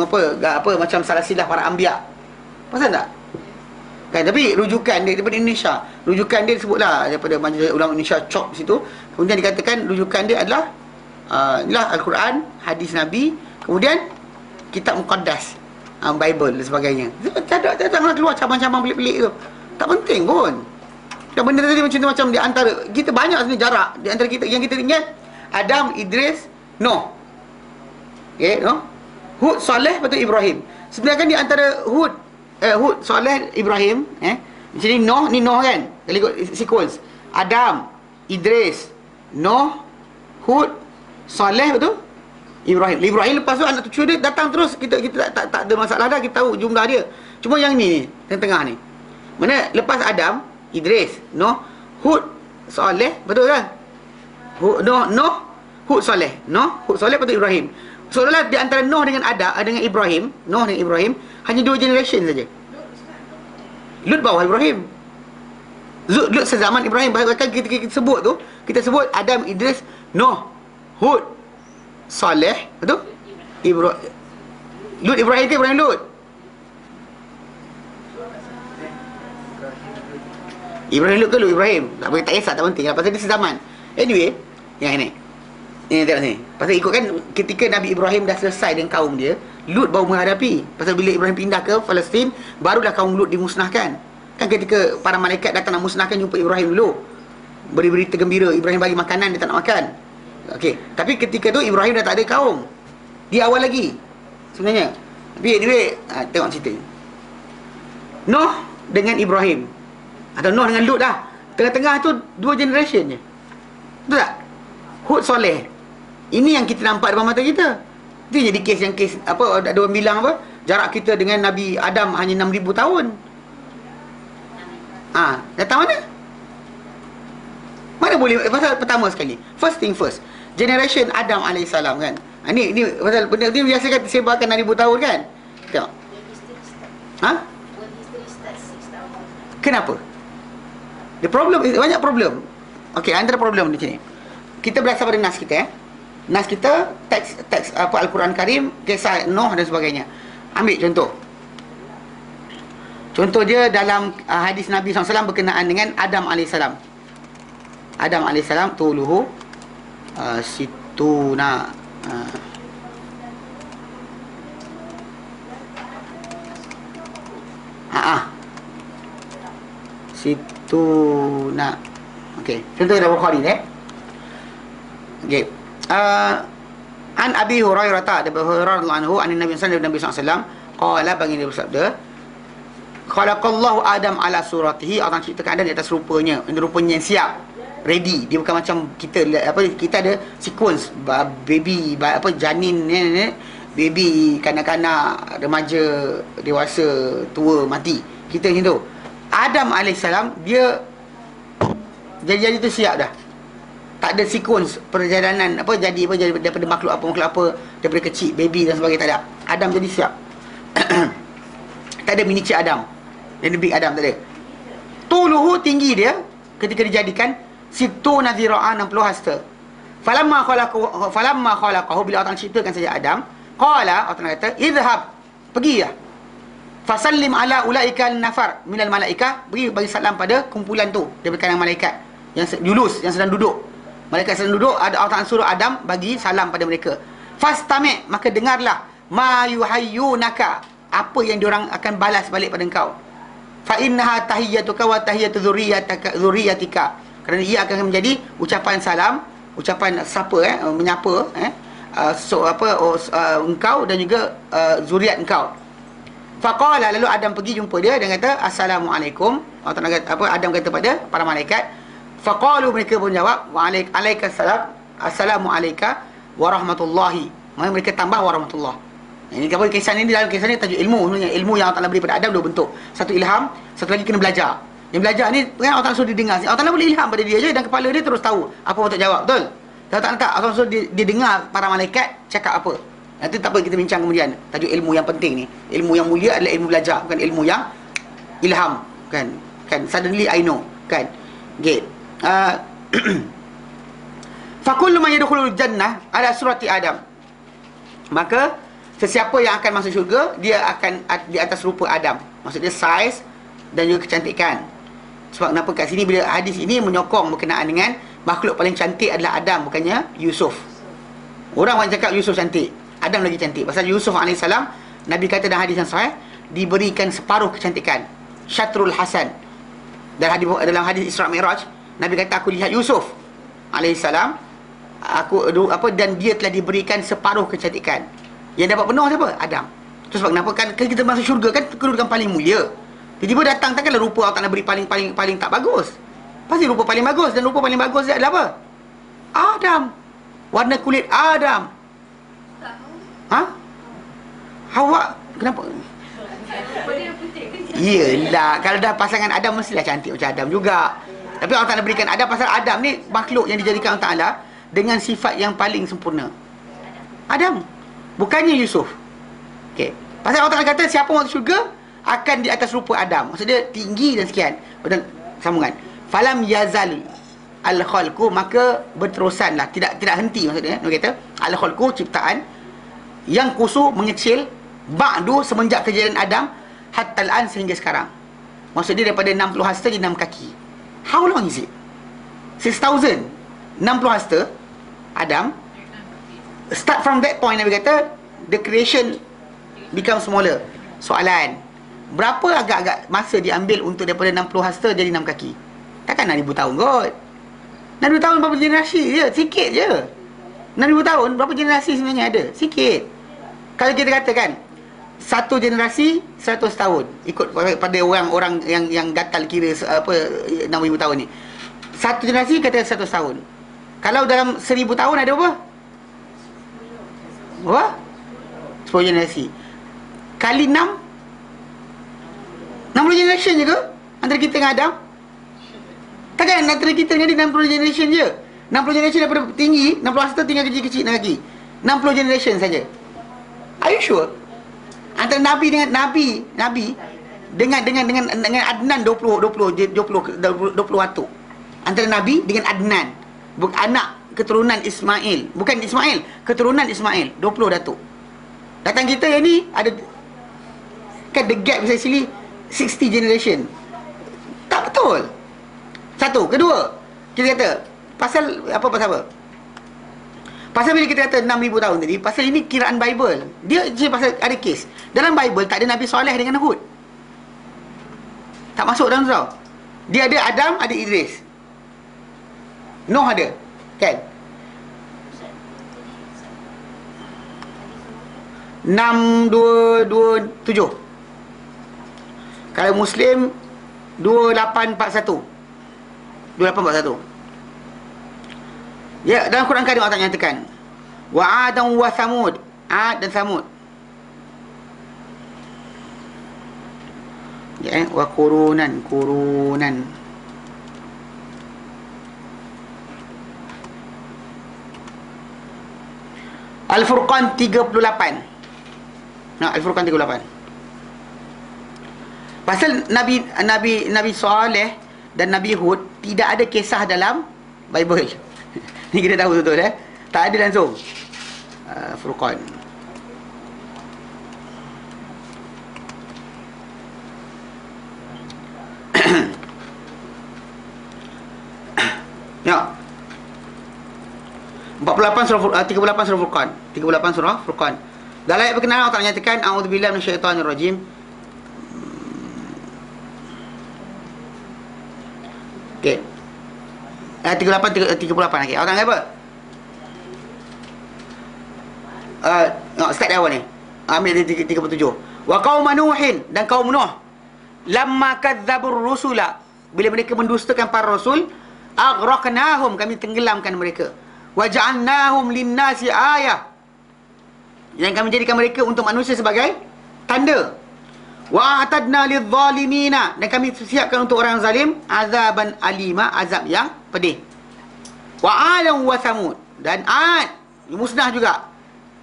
apa macam salasilah para anbiya. Perasan tak? Kan, tapi rujukan dia daripada Indonesia. Rujukan dia disebutlah daripada Majlis Ulama Indonesia CHOP situ. Kemudian dikatakan rujukan dia adalah inilah Al-Quran, hadis Nabi, kemudian kitab Muqaddas, Bible dan sebagainya. Janganlah keluar cabang-cabang pelik-pelik tu. Tak penting pun. Dan benda tadi macam di antara kita banyak sebenarnya jarak di antara kita yang kita ingat Adam, Idris, Noh. Okay, Noh. Hud, Saleh, lepas tu Ibrahim. Sebenarnya kan di antara Hud, Saleh, Ibrahim, jadi Noh ni Noh kan. Kalau ikut sequence. Adam, Idris, Noh, Hud, Saleh, betul? Ibrahim lepas tu anak cucu dia datang terus, kita tak ada masalah dah, kita tahu jumlah dia. Cuma yang ni tengah-tengah ni, mana lepas Adam, Idris, Noh, Hud, Saleh, betul kan? Noh, Hud, Saleh, Noh, Hud, Saleh, lepas tu Ibrahim. Seolah-olah di antara Noh dengan dengan Ibrahim, Noh dengan Ibrahim hanya 2 generation saja. Lut bawah Ibrahim. Lut sezaman Ibrahim. Bahkan kita sebut tu, kita sebut Adam, Idris, Noh, Hud, Saleh, betul? Lut Ibrahim ke Ibrahim Lut? Ibrahim Lut ke Lut Ibrahim? Tak boleh, tak kisah, tak penting. Pasal dia sezaman. Anyway, yang ini tengok sini. Pasal ikut kan ketika Nabi Ibrahim dah selesai dengan kaum dia, Lut baru menghadapi. Pasal bila Ibrahim pindah ke Palestin, barulah kaum Lut dimusnahkan. Kan ketika para malaikat datang nak musnahkan, jumpa Ibrahim dulu, beri berita gembira. Ibrahim bagi makanan, dia tak nak makan. Okey, tapi ketika tu Ibrahim dah tak ada kaum. Dia awal lagi sebenarnya. Tapi anyway, tengok cerita Noh dengan Ibrahim, atau Noh dengan Lut dah. Tengah-tengah tu 2 generation je. Betul tak? Hud, Saleh. Ini yang kita nampak depan mata kita. Itu jadi kes apa, ada orang bilang apa, jarak kita dengan Nabi Adam hanya 6,000 tahun. Datang mana? Mana boleh? Pasal pertama sekali, first thing first, generation Adam AS kan. Ni pasal benda ni biasa kan disebarkan 6,000 tahun kan. Tengok. Kenapa? The problem, banyak problem. Okey, antara problem di sini, kita berasal pada nas kita Nas kita, teks apa, Al-Quran Karim, kisah Noh dan sebagainya. Ambil contoh. Contoh dia dalam hadis Nabi SAW berkenaan dengan Adam AS. Adam AS tuluhu situna situna. Okey, contoh dalam Bukhari okey. An Abi Hurairah radhiyallahu anhu an Nabi sallallahu alaihi wasallam qala, bagi dia bersabda, khalaqallahu Adam ala suratihi, Allah ciptakan Adam di atas rupanya. Ini rupanya yang siap, ready. Dia bukan macam kita ada sequence baby, janin ni baby, kanak-kanak, remaja, dewasa, tua, mati. Kita macam tu. Adam alaihissalam, dia jadi tu siap dah. Tak ada sequence perjalanan jadi daripada makhluk apa, daripada kecil, baby dan sebagainya, tak ada. Adam jadi siap. Tak ada miniature Adam. Yang big Adam tak ada. Tuluhu, tinggi dia ketika dijadikan situ nazira'an 60 hasta. Falamma khalaqahu, bila Allah ciptakan saja Adam, qala, Allah kata, idhhab, pergilah. Fasallim ala ulaika nafar minal malaikah, bagi salam pada kumpulan tu daripada kalangan malaikat yang julus, yang sedang duduk. Malaikat sedang duduk, ada Allah suruh Adam bagi salam pada mereka. Fastami', maka dengarlah, ma yuhayyunaka, apa yang diorang akan balas balik pada engkau. Fa innaha tahiyyatuka wa tahiyyatu dzurriyyatika, kerana ia akan menjadi ucapan salam, ucapan sapa, menyapa engkau dan juga zuriat engkau. Faqala, lalu Adam pergi jumpa dia dan kata assalamualaikum. Adam kata pada para malaikat. Faqalu, mereka pun jawab wa alaikassalam, assalamu alayka warahmatullahi. Mereka tambah warahmatullah. Ini apa kisah ni, dalam kisah ni tajuk ilmu. Sebenarnya ilmu yang Allah Taala beri pada Adam dua bentuk. Satu ilham, satu lagi kena belajar. Yang belajar ni kan Allah Taala suruh dia dengar. Allah Taala boleh ilham pada dia je dan kepala dia terus tahu apa patut jawab, betul? Kalau tak Allah suruh dia dengar para malaikat cakap apa. Nanti tak apa kita bincang kemudian. Tajuk ilmu yang penting ni. Ilmu yang mulia adalah ilmu belajar, bukan ilmu yang ilham, kan? Suddenly I know, kan? Okay. Fakullu man yadkhulul jannah ala surati Adam. Maka sesiapa yang akan masuk syurga, dia akan di atas rupa Adam. Maksudnya saiz dan juga kecantikan. Sebab kenapa kat sini bila hadis ini menyokong berkenaan dengan makhluk paling cantik adalah Adam, bukannya Yusuf. Orang cakap Yusuf cantik, Adam lagi cantik. Pasal Yusuf AS, Nabi kata dalam hadis yang sahih, diberikan separuh kecantikan, syatrul hasan. Dalam hadis Isra Mi'raj, Nabi kata aku lihat Yusuf AS, dan dia telah diberikan separuh kecantikan. Yang dapat penuh siapa? Adam. Terus sebab kenapa kan kita masuk syurga kan kedudukan paling mulia. Tiba-tiba datang, takkanlah rupa Allah Ta'ala beri paling tak bagus. Pasti rupa paling bagus. Dan rupa paling bagus dia adalah apa? Adam. Warna kulit Adam. Hawa. Kenapa? Yelah, kalau dah pasangan Adam mestilah cantik macam Adam juga. Tapi Allah Ta'ala berikan Adam, pasal Adam ni makhluk yang dijadikan Allah Ta'ala dengan sifat yang paling sempurna. Adam, bukannya Yusuf. Okey. Pasal Allah Ta'ala kata siapa masuk syurga akan di atas rupa Adam. Maksudnya tinggi dan sekian. Dan sambungan. Falam yazal al-khalqu, maka berterusanlah, tidak henti. Maksudnya dia kata al-khalqu, ciptaan, yang kusu, mengecil, ba'du, semenjak kejadian Adam, hatta al-an, sehingga sekarang. Maksudnya daripada 60 hasta jadi 6 kaki. How long is it? 6,000. 60 hasta Adam. Start from that point, Nabi kata the creation become smaller. Soalan, berapa agak-agak masa diambil untuk daripada 60 hasta jadi 6 kaki? Takkan 6,000 tahun kot. 6,000 tahun berapa generasi je? Sikit je. 6,000 tahun berapa generasi sebenarnya ada? Sikit. Kalau kita katakan satu generasi 100 tahun, ikut pada orang-orang yang gatal kira 6,000 tahun ni. Satu generasi kata 100 tahun. Kalau dalam 1,000 tahun ada apa? Apa? 10 generasi. Kali 6, 60 generation je ke? Antara kita dengan Adam? Takkan antara kita dengan dia 60 generation je. 60 generation daripada tinggi, 60 hasta tinggal kecil-kecil lagi. 60 generation saja. Are you sure? Antara Nabi dengan Nabi dengan Adnan 20 atuk. Antara Nabi dengan Adnan, anak keturunan Ismail, bukan Ismail, keturunan Ismail, 20 datuk. Datang kita yang ni ada kan, the gap is actually 60 generation. Tak betul. Satu. Kedua, kita kata pasal apa? Pasal bila kita kata 6,000 tahun tadi, pasal ini kiraan Bible. Dia je pasal ada kes. Dalam Bible tak ada Nabi Soleh dengan Hud. Tak masuk dalam tu. Dia ada Adam, ada Idris. Nuh ada. Kan? 6227. Kalau Muslim 2841. 2841. Ya, dalam Quran Karim Allah nyatakan wa Adam wa Samud Ad dan Samud. Ya, wa qurunan. Al-Furqan 38. Nah, Al-Furqan 38. Pasal Nabi Saleh dan Nabi Hud tidak ada kisah dalam Bible. Ni kita tahu betul tak ada langsung. Furqan. Ya. 38 surah 38 surah Furqan. 38 surah Furqan. Dalam ayat berkenaan Allah Ta'ala menyatakan a'udzubillahi minasyaitonirrajim. Okey. Ayat 38 okey. Orang apa? Start dari awal ni. Ambil dari 37. Wa qaum Nuhin, dan kaum Nuh. Lamma kadzdzabur rusula, bila mereka mendustakan para rasul, aghraqnahum, kami tenggelamkan mereka. Wa ja'alnahum lin-nasi ayah, yang kami jadikan mereka untuk manusia sebagai tanda. Wa atadna lidh-dhalimina, dan kami siapkan untuk orang zalim azaban alima, azab yang pedih. Wa 'alam wa samud, dan Ad musnah juga.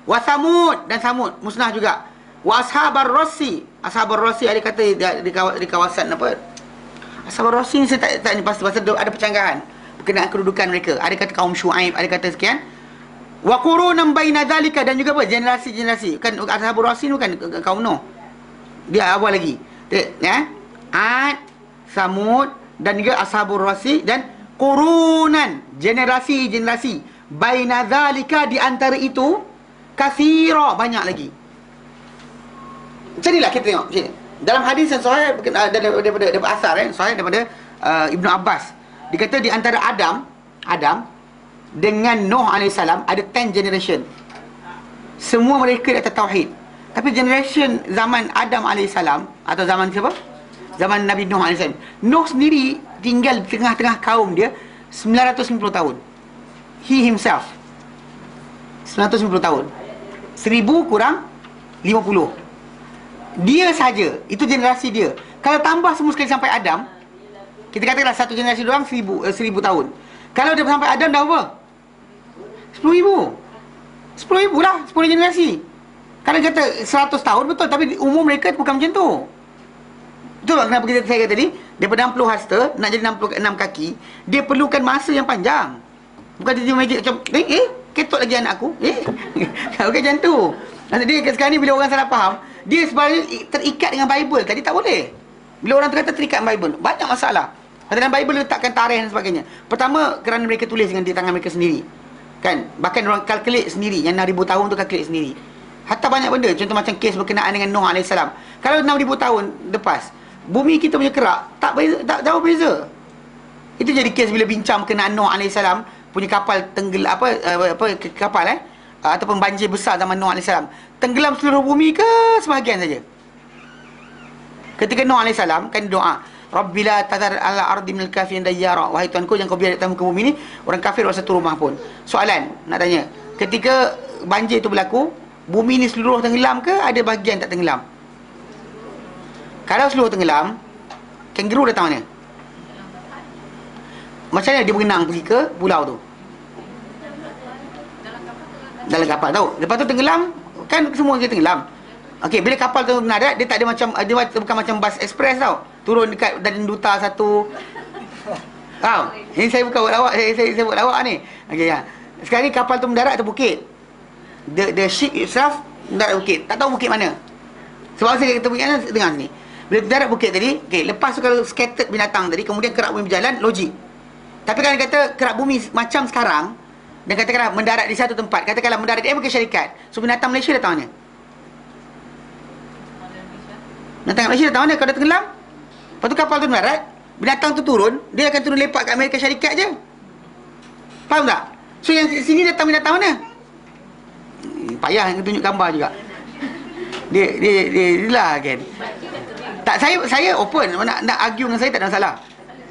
Wa samud, dan Samud musnah juga. Wa ashabar rasi, ada kata di kawasan apa? Ashabar rasi ni saya tak ni pasti pasal ada percanggahan berkenaan kedudukan mereka. Ada kata kaum Syuaib, ada kata sekian. Wa qurunam baina dzalika, dan juga apa? Generasi-generasi. Kan ashabar rasi ni bukan kaum Nuh. Dia awal lagi. Ya. Ad, Samud, dan juga ashabur rasi, dan qurunan, generasi-generasi. Baina dzalika, di antara itu kathira, banyak lagi. Macam inilah kita tengok. Dalam hadis yang sahih daripada asar sahih daripada Ibnu Abbas, dikata di antara Adam dengan Nuh AS ada 10 generation. Semua mereka di atas tauhid. Tapi generation zaman Adam AS, atau zaman siapa? Zaman Nabi Nuh AS. Nuh sendiri tinggal di tengah-tengah kaum dia 950 tahun. He himself 950 tahun. 1000 kurang 50. Dia saja, itu generasi dia. Kalau tambah semua sekali sampai Adam, kita katakanlah satu generasi doang 1000 tahun. Kalau dia sampai Adam dah apa? 10,000. 10,000 lah, 10 generasi. Kalau kata 100 tahun betul, tapi umur mereka bukan macam tu. Betul tak kenapa saya kata tadi, daripada 60 hasta nak jadi 66 kaki, dia perlukan masa yang panjang. Bukan dia magic macam ketok lagi anak aku. Bukan macam tu. Maksud dia sekarang ni bila orang salah faham, dia sebenarnya terikat dengan Bible. Tadi tak boleh. Bila orang tu kata terikat dengan Bible, banyak masalah. Dalam Bible letakkan tarikh dan sebagainya. Pertama, kerana mereka tulis dengan di tangan mereka sendiri. Kan? Bahkan orang kalkulate sendiri. Yang 6,000 tahun tu kalkulate sendiri. Hatta banyak benda. Contoh macam kes berkenaan dengan Nuh AS. Kalau 6,000 tahun lepas, bumi kita punya kerak tak jauh beza. Itu jadi kes bila bincang berkenaan Nuh AS punya kapal tenggelam, kapal ataupun banjir besar zaman Nuh AS. Tenggelam seluruh bumi ke sebahagian saja? Ketika Nuh AS kan doa, Rabbi la tadhar ala ardi minal kafirin dayyara, wahai Tuhanku, yang kau biar di muka bumi ni orang kafir orang satu rumah pun. Soalan nak tanya, ketika banjir itu berlaku, bumi ni seluruh tenggelam ke ada bahagian tak tenggelam? Kalau seluruh tenggelam, kangaroo datang mana? Macam mana dia berenang pergi ke pulau tu? Dalam kapal tahu. Lepas tu tenggelam, kan semua dia tenggelam. Okey, bila kapal tu mendarat, dia tak ada macam, dia bukan macam bas ekspres tau. Turun dekat dari duta satu. Tahu? Ini saya bukan buat lawak, saya buat lawak ni. Okey ya. Sekarang ni kapal tu mendarat atas bukit. The ship itself mendarat bukit. Tak tahu bukit mana. Sebab saya kata bukit mana, dengar sini. Bila mendarat bukit tadi, okey, lepas tu kalau scattered binatang tadi, kemudian kerak bumi berjalan, logik. Tapi kalau kata kerak bumi macam sekarang, dan katakanlah mendarat di satu tempat, katakanlah mendarat di Amerika Syarikat, so binatang Malaysia datang mana? Binatang Malaysia datang mana kalau dah tenggelam? Lepas tu kapal tu mendarat, binatang tu turun, dia akan turun lepak kat Amerika Syarikat je. Faham tak? So yang sini datang binatang mana? Payah yang tunjuk gambar juga. Dia lah kan. Tak, saya open, nak argue dengan saya tak ada masalah.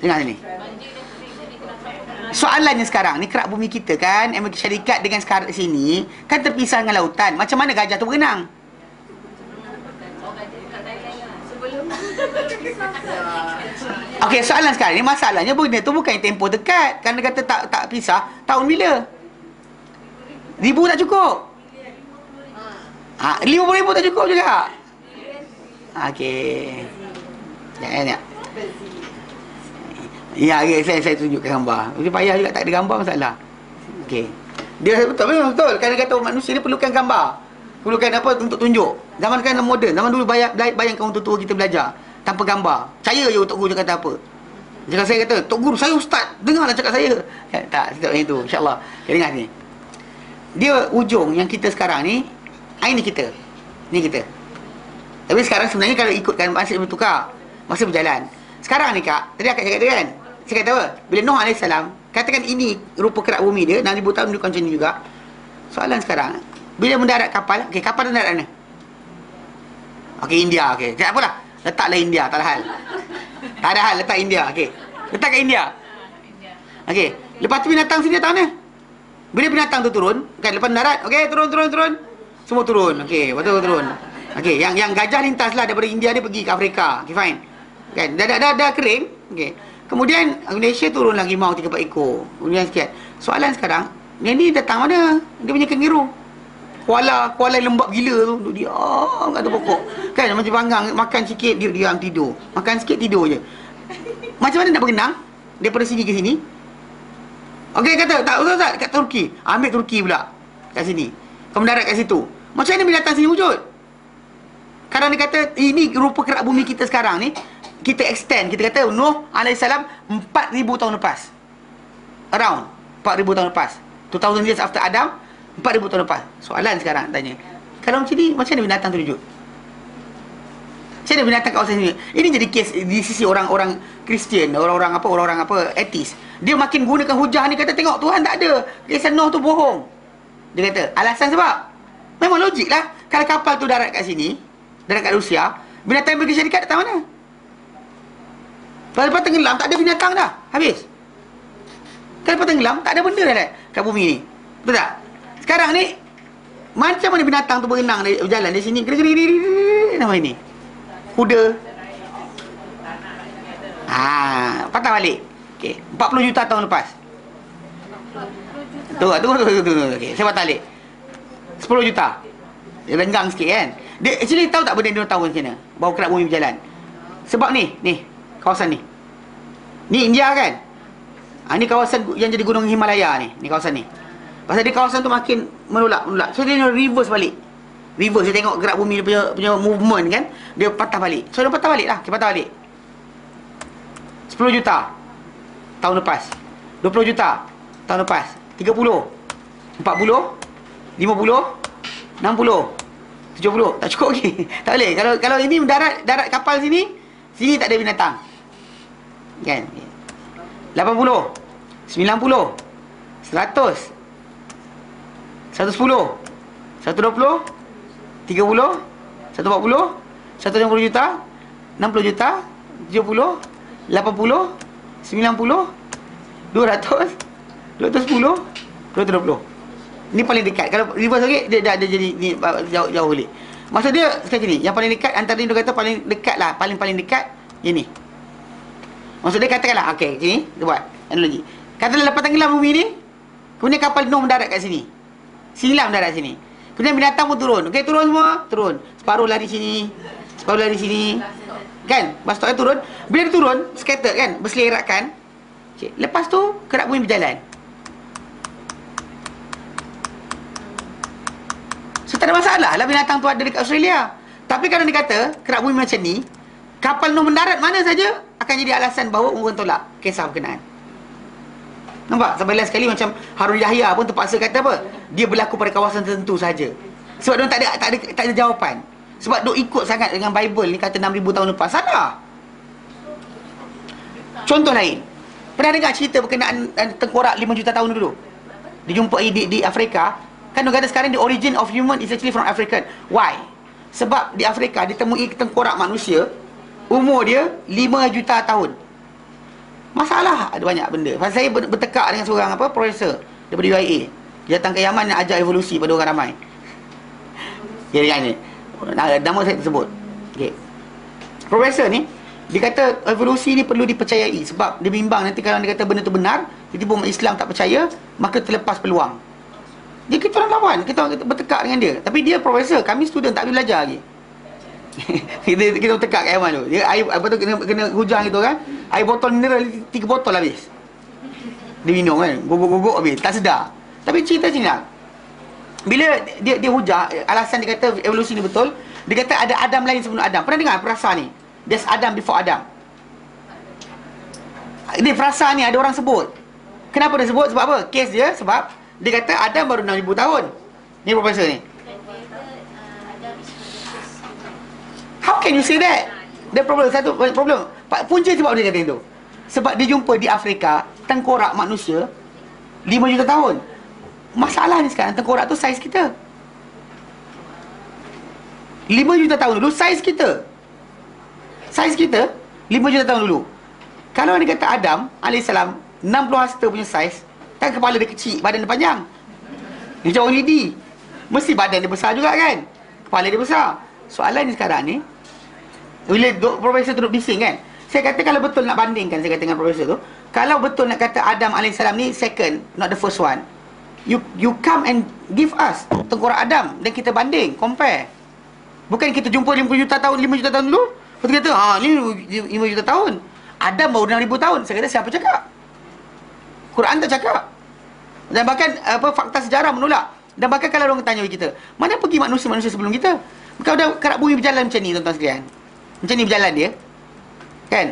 Dengar sini. Soalannya sekarang ni, kerak bumi kita kan, Amerika Syarikat dengan sekarang sini kan terpisah dengan lautan. Macam mana gajah tu berenang? Okey, soalan sekarang ni, masalahnya benda tu bukan tempoh dekat. Kan dia kata tak pisah, tahun bila? 1000 tak cukup? 50,000 tak cukup juga? Okey. Jangan. Ya, okay, saya tunjukkan gambar. Dia payah juga, tak ada gambar masalah. Okey. Dia betul, memang betul. Kan dia kata manusia ni perlukan gambar. Perlukan apa untuk tunjuk. Zaman kan moden. Zaman dulu bayangkan orang tua kita belajar tanpa gambar. Percaya je Tok Guru dia kata apa. Jangan saya kata, Tok Guru, saya ustaz. Dengarlah cakap saya. Tak, tak macam itu. InsyaAllah. Okay, dengar ni. Dia ujung yang kita sekarang ni, ini kita. Ni kita. Tapi sekarang sebenarnya kalau ikutkan masa bertukar, masa berjalan. Sekarang ni Kak, tadi akak cakap dia kan, saya kata apa? Bila Nuh AS, katakan ini rupa kerak bumi dia, 6,000 tahun dia macam ni juga. Soalan sekarang, bila mendarat kapal, okey, kapal mendarat mana? Okey, India, okey. Tak apalah, letaklah India, tak ada hal. Tak ada hal, letak India, okey. Letak kat India. Okey, lepas tu binatang sini datang mana? Bila binatang tu turun, kan, lepas mendarat, okey, turun. Semua turun, okey, betul turun. Okey, yang gajah lintas lah daripada India dia pergi ke Afrika. Okey, fine. Kan, dah kering. Okey. Kemudian Malaysia turun lagi mau 3-4 ekor. Kemudian sekian. Soalan sekarang, yang ni datang mana? Dia punya kangaroo. Kuala lembab gila tu, duduk diam kat atas pokok. Kan macam panggang, makan sikit dia diam tidur. Makan sikit tidur je. Macam mana nak berenang daripada sini ke sini? Okey, kata tak usah kat Turki. Ambil Turki pula kat sini. Kau mendarat kat situ. Macam mana binatang sini wujud? Kadang dia kata ini rupa kerak bumi kita sekarang ni. Kita extend, kita kata Nuh AS 4,000 tahun lepas. Around 4,000 tahun lepas. 2,000 years after Adam, 4,000 tahun lepas. Soalan sekarang tanya, kalau macam ni, macam mana binatang tu wujud? Macam mana binatang kat kawasan sini? Ini jadi kes di sisi orang-orang Kristian, orang-orang apa, ateis. Dia makin gunakan hujah ni, kata tengok Tuhan tak ada. Kisah Nuh tu bohong. Dia kata, alasan sebab memang logik lah. Kalau kapal tu darat kat sini, darat kat Rusia, binatang Amerika Syarikat datang mana? Lepas tenggelam, tak ada binatang dah. Habis. Kalau lepas tenggelam, tak ada benda dah kat bumi ni. Betul tak? Sekarang ni, macam mana binatang tu berenang, berjalan dari sini, nama ini kuda. Patah balik. Okey, 40 juta tahun lepas. Tunggu. Okey, saya patah balik. 10 juta. Dia lenggang sikit kan. Dia actually tahu tak benda dia tahu macam mana bahawa kerak bumi berjalan. Sebab ni kawasan ni. Ni India kan? Ni kawasan yang jadi gunung Himalaya ni. Ni kawasan ni. Pasal dia kawasan tu makin menolak. So dia reverse balik. Reverse, dia tengok gerak bumi dia punya movement kan. Dia patah balik. So dia patah balik lah. Dia patah balik. 10 juta tahun lepas. 20 juta tahun lepas. 30, 40, 50, 60, 70. Tak cukup lagi. Tak boleh. Kalau ini darat kapal sini tak ada binatang. Kan? 80, 90, 100, 110, 120, 30, 140, 150 juta, 60 juta, 70, 80, 90, 200, 210, 220. Ni paling dekat. Kalau reverse lagi, dia dah jadi ni jauh balik. Maksud dia seperti ni. Yang paling dekat antara ni dia kata paling dekat lah. Paling dekat yang ni. Maksud dia katakanlah, okey, sini kita buat analogi. Katakanlah lepas tenggelam bumi ni, kemudian kapal Nuh mendarat kat sini. Sinilah mendarat sini. Kemudian binatang pun turun. Okey, turun semua, turun. Separuh lari sini, separuh lari sini. Kan? Lepas turun. Bila dia turun, scattered kan, berselerakkan. Okay. Lepas tu kerak bumi berjalan. So tak ada masalah lah binatang tu ada dekat Australia. Tapi kalau dia kata kerak bumi macam ni, kapal Nuh mendarat mana saja akan jadi alasan bahawa orang tolak kisah berkenaan. Nampak? Sampai last sekali macam Harun Yahya pun terpaksa kata apa? Dia berlaku pada kawasan tertentu saja. Sebab dia tak ada jawapan. Sebab dia ikut sangat dengan Bible ni kata 6,000 tahun lepas. Salah. Contoh lain. Pernah dengar cerita berkenaan tengkorak 5 juta tahun dulu? Dijumpai di Afrika. Kan dia kata sekarang the origin of human is actually from African. Why? Sebab di Afrika ditemui tengkorak manusia umur dia 5 juta tahun. Masalah ada banyak benda. Pasal saya bertekak dengan seorang profesor daripada UIA. Dia datang ke Yaman nak ajar evolusi pada orang ramai. Dia ni. Nama saya tersebut. Okey. Profesor ni dia kata evolusi ni perlu dipercayai sebab dia bimbang nanti kalau dia kata benda tu benar, tiba-tiba umat Islam tak percaya, maka terlepas peluang. Dia kita orang lawan, kita bertekak dengan dia. Tapi dia profesor, kami student tak boleh belajar lagi. kita bertekak kat Yaman tu. Dia air apa tu kena hujang gitu kan. Air botol mineral 3 botol habis. Dia minum kan, gogok-gogok habis, tak sedar. Tapi cerita sini lah. Bila dia hujah, alasan dia kata evolusi ni betul, dia kata ada Adam lain sebelum Adam. Pernah dengar perasa ni? There's Adam before Adam. Dia perasa ni ada orang sebut. Kenapa dia sebut? Sebab apa? Kes dia sebab dia kata Adam baru 6,000 tahun. Ni profesor ni. How can you say that? Dia satu problem. Punca sebab dia kata itu. Sebab dia jumpa di Afrika tengkorak manusia 5 juta tahun. Masalah ni sekarang tengkorak tu saiz kita. 5 juta tahun dulu saiz kita. Saiz kita 5 juta tahun dulu. Kalau dia kata Adam alaihissalam 60 hasta punya saiz, kan kepala dia kecil, badan dia panjang. Dia jauh lidi. Mesti badan dia besar juga kan? Kepala dia besar. Soalan ni sekarang ni, bila profesor tu duduk bising kan, saya kata kalau betul nak bandingkan, saya kata dengan profesor tu, kalau betul nak kata Adam alaihissalam ni second, not the first one, you come and give us tengkorak Adam dan kita banding, compare. Bukan kita jumpa 5 juta tahun dulu, lepas tu kata ni 5 juta tahun, Adam baru 6,000 tahun. Saya kata siapa cakap? Quran tak cakap. Dan bahkan fakta sejarah menolak. Dan bahkan kalau orang tanya kita, mana pergi manusia-manusia sebelum kita? Kau dah kerak bumi berjalan macam ni tuan-tuan sekalian. Macam ni berjalan dia. Kan?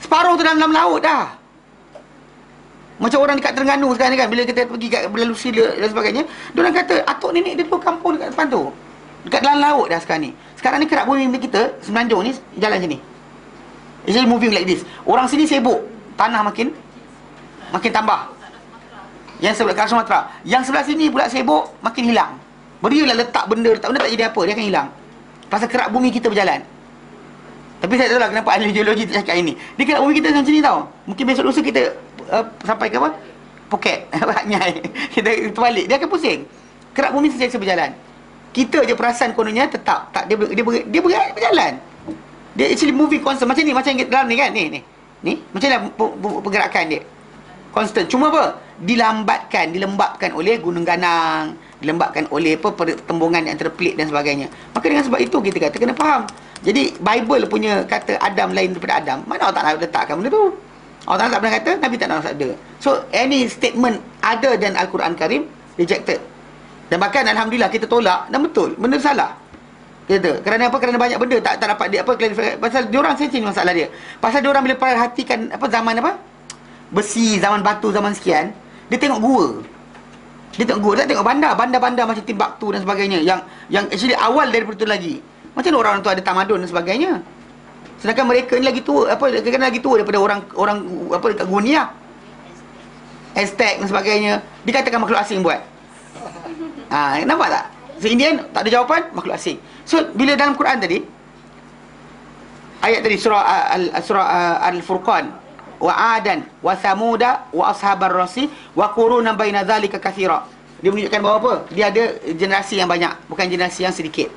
Separuh tu dalam laut dah. Macam orang dekat Terengganu sekarang ni kan, bila kita pergi kat Belalu Sila dan sebagainya, diorang kata atuk nenek dia dulu kampung dekat depan tu. Dekat dalam laut dah sekarang ni. Sekarang ni kerak bumi kita Semenanjung ni jalan macam ni. It's just moving like this. Orang sini sibuk, tanah makin tambah. Yang sebelah kat Sumatera, yang sebelah sini pula sibuk, makin hilang. Berialah letak benda tak jadi apa, dia akan hilang. Pasal kerak bumi kita berjalan. Tapi saya tak tahu lah kenapa ahli geologi tak cakap ini. Dia kerak bumi kita macam ni tau. Mungkin besok lusa kita sampai ke apa? Phuket. Nyai. Kita terbalik, dia akan pusing. Kerak bumi sentiasa berjalan. Kita je perasan kononnya tetap tak dia berjalan. Dia actually moving constant macam ni, macam dalam ni kan, ni macam mana pergerakan dia constant. Cuma apa, dilembabkan oleh gunung ganang, dilembabkan oleh pertembungan antara pelik dan sebagainya. Maka dengan sebab itu kita kata kena faham. Jadi Bible punya kata Adam lain daripada Adam, mana Allah Ta'ala letakkan benda tu? Allah Ta'ala tak pernah kata, Nabi tak pernah ada. So any statement other than Al-Quran Karim rejected. Dan bahkan alhamdulillah kita tolak, dan betul benda salah. Kita kerana apa? Kerana banyak benda tak dapat dia klarifikasi. Pasal diorang sensitif masalah dia. Pasal diorang bila perhatikan zaman besi, zaman batu, zaman sekian, dia tengok gua. Dia tengok gua, dia tak tengok bandar macam Timbuktu dan sebagainya yang actually awal daripada itu lagi. Macam orang tu ada tamadun dan sebagainya. Sedangkan mereka ni lagi tua, lagi tua daripada orang dekat Gunia. Aztec dan sebagainya. Dikatakan makhluk asing buat. Nampak tak? So Indian tak ada jawapan, makhluk asing. So bila dalam Quran tadi, ayat tadi surah Al-Furqan, wa adan wa samuda wa ashabar rasi wa qurunan baina dzalika katsira. Dia menunjukkan bahawa apa? Dia ada generasi yang banyak, bukan generasi yang sedikit.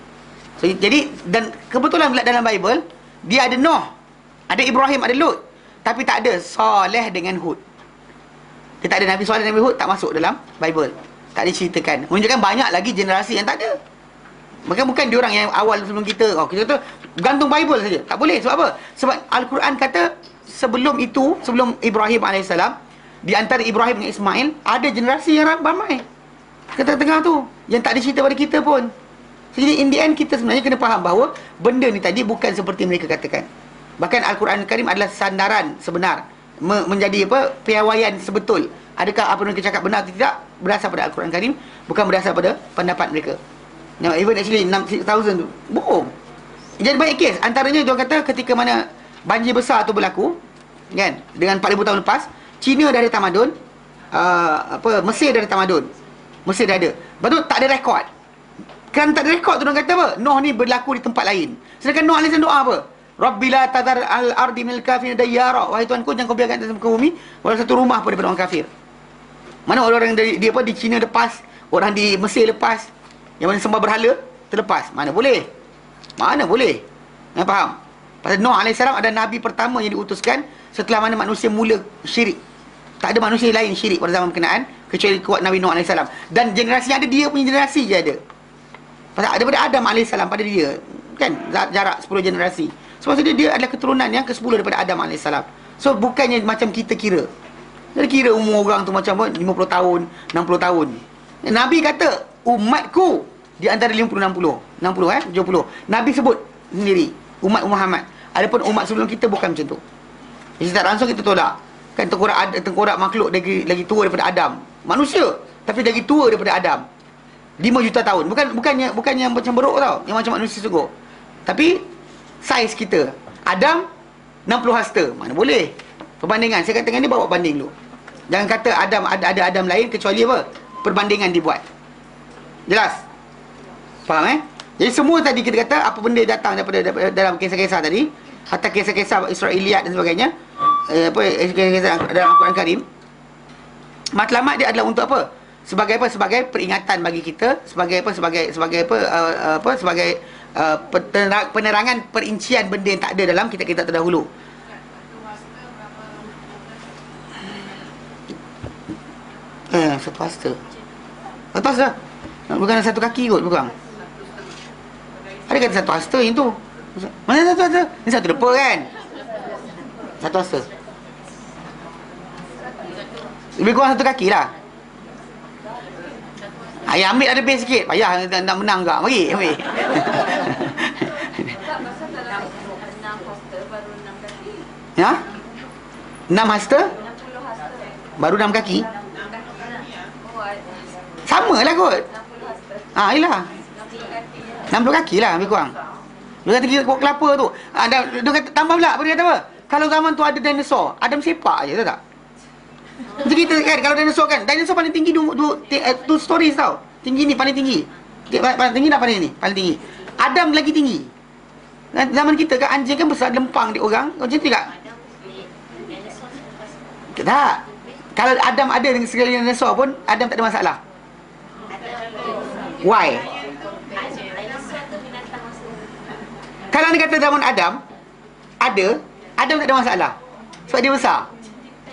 So jadi, dan kebetulan dalam Bible dia ada Nuh, ada Ibrahim, ada Lut, tapi tak ada Saleh dengan Hud. Dia tak ada Nabi Saleh dan Nabi Hud, tak masuk dalam Bible. Tak diceritakan. Menunjukkan banyak lagi generasi yang tak ada. Bukan diorang yang awal sebelum kita. Kita tu gantung Bible saja. Tak boleh. Sebab apa? Sebab Al-Quran kata sebelum itu, sebelum Ibrahim AS, di antara Ibrahim dengan Ismail, ada generasi yang ramai tengah-tengah tu, yang tak dicerita pada kita pun. Jadi in the end, kita sebenarnya kena faham bahawa benda ni tadi bukan seperti mereka katakan. Bahkan Al-Quran Karim adalah sandaran sebenar, menjadi piawaian sebetul. Adakah apa yang mereka cakap benar atau tidak, berasal pada Al-Quran Karim, bukan berasal pada pendapat mereka. Now, even actually 6,000 tu bohong. Jadi banyak kes. Antaranya dia kata ketika mana banjir besar tu berlaku, kan, dengan 4,000 tahun lepas, China dah ada tamadun, Mesir dah ada tamadun. Mesir dah ada. Lepas tu tak ada rekod. Kan tak ada rekod tu, dia kata apa? Nuh ni berlaku di tempat lain. Sedangkan Nuh alaihissalam doa apa? Rabbi la tadar al-ardi minal kafirin dayyara. Wahai Tuhanku, jangan kau biarkan atas muka bumi walau satu rumah pun daripada orang kafir. Mana orang di apa, di China lepas, orang di Mesir lepas, yang mana sembah berhala terlepas. Mana boleh? Mana boleh? Faham? Pasal Nuh AS ada Nabi pertama yang diutuskan setelah mana manusia mula syirik. Tak ada manusia lain syirik pada zaman berkenaan kecuali kuat Nabi Nuh AS. Dan generasi yang ada, dia punya generasi je ada. Pasal daripada Adam AS pada dia, kan, jarak 10 generasi. Sebab dia adalah keturunan yang ke-10 daripada Adam AS. So bukannya macam kita kira. Jadi kira umur orang tu macam 50 tahun, 60 tahun. Nabi kata umatku di antara 50-60 70. Nabi sebut sendiri umat Muhammad. Adapun umat sebelum kita bukan macam tu. Jadi tak langsung kita tolak. Kan tengkorak makhluk lagi tua daripada Adam. Manusia tapi lagi tua daripada Adam. 5 juta tahun. Bukannya macam beruk tau, yang macam manusia sungguh. Tapi saiz kita, Adam 60 hasta. Mana boleh? Perbandingan, saya katakan ni bawa banding dulu. Jangan kata Adam ada Adam lain kecuali apa? Perbandingan dibuat. Jelas? Faham Jadi semua tadi kita kata apa benda datang daripada dalam kisah-kisah tadi, hatta kisah-kisah Israiliyat dan sebagainya, kisah-kisah dalam Al-Quran Karim. Matlamat dia adalah untuk apa? Sebagai apa? Sebagai peringatan bagi kita, sebagai penerangan perincian benda yang tak ada dalam kitab-kitab terdahulu. Satu hasta. Satu hasta. Bukan satu kaki kot, bukan. Ada kata satu hasta yang tu. Mana satu hasta? Ni satu depa kan? Satu hasta. Lebih kurang satu kaki lah. Ayah ambil ada base sikit. Payah nak menang tak? Mari, ambil. Ya? 6 hasta? Baru 6 kaki? Sama lah kot. Yelah 60 kaki lah lebih kurang. Dia kata kita kuat kelapa tu. Dia kata tambah pula. Dia kata apa? Kalau zaman tu ada dinosaur, Adam sepak je, tahu tak? Macam kita kan, kalau dinosaur paling tinggi 2 stories tau. Tinggi ni paling tinggi. Paling tinggi dah paling ni, paling tinggi. Adam lagi tinggi. Zaman kita kan anjing kan besar lempang di orang. Macam tu tak? Tak. Kalau Adam ada dengan segala dinosaur pun, Adam tak ada masalah. Why? Kalau dia kata zaman Adam Adam tak ada masalah sebab dia besar.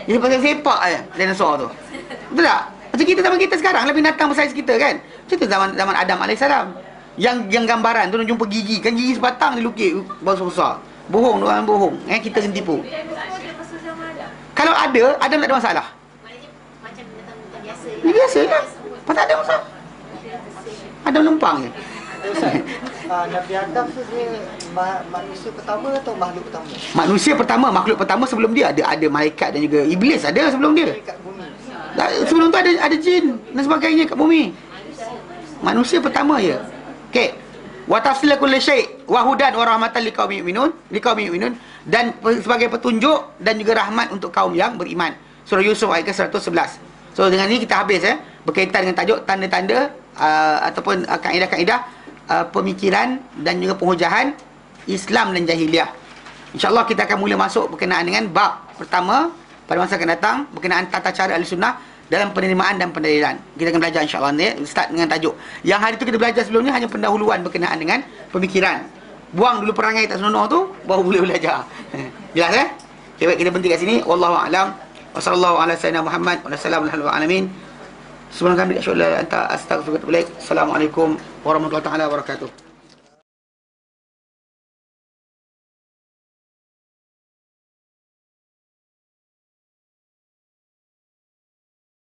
Dia pasal sepak je dinosaur tu. Betul tak? Macam kita sekarang lah, binatang bersaiz kita kan. Macam tu zaman Adam AS. Yang gambaran tu nak jumpa gigi. Kan gigi sebatang dia lukis besar-besar. Bohong, orang bohong. Kita kena tipu. Kalau Adam tak ada masalah. Ini biasa lah. Pasal Adam besar. Adam lempang je. Nabi Adam tu dia manusia pertama atau makhluk pertama? Manusia pertama, makhluk pertama. Sebelum dia ada malaikat dan juga iblis ada sebelum dia. Kat bumi. Sebelum tu ada jin dan sebagainya kat bumi. Manusia pertama je. Okey. Wa tafsila kulli syai' wa hudan wa rahmatan liqaumin yu'minun, dan sebagai petunjuk dan juga rahmat untuk kaum yang beriman. Surah Yusuf ayat ke-111. So dengan ni kita habis berkaitan dengan tajuk tanda-tanda ataupun kaedah-kaedah pemikiran dan juga penhujahan Islam dan jahiliah. InsyaAllah kita akan mula masuk berkenaan dengan bab pertama pada masa akan datang, berkenaan tata cara Ahlussunnah dalam penerimaan dan pendalilan. Kita akan belajar insyaAllah ni, start dengan tajuk. Yang hari tu kita belajar sebelum ni hanya pendahuluan berkenaan dengan pemikiran. Buang dulu perangai tak senonoh tu, baru boleh belajar. Jelas Okay, baik, kita berhenti kat sini. Wallahu a'lam. Wassallallahu ala sayyidina Muhammad wa sallallahu alaihi wa alamin. Assalamualaikum warahmatullahi wabarakatuh.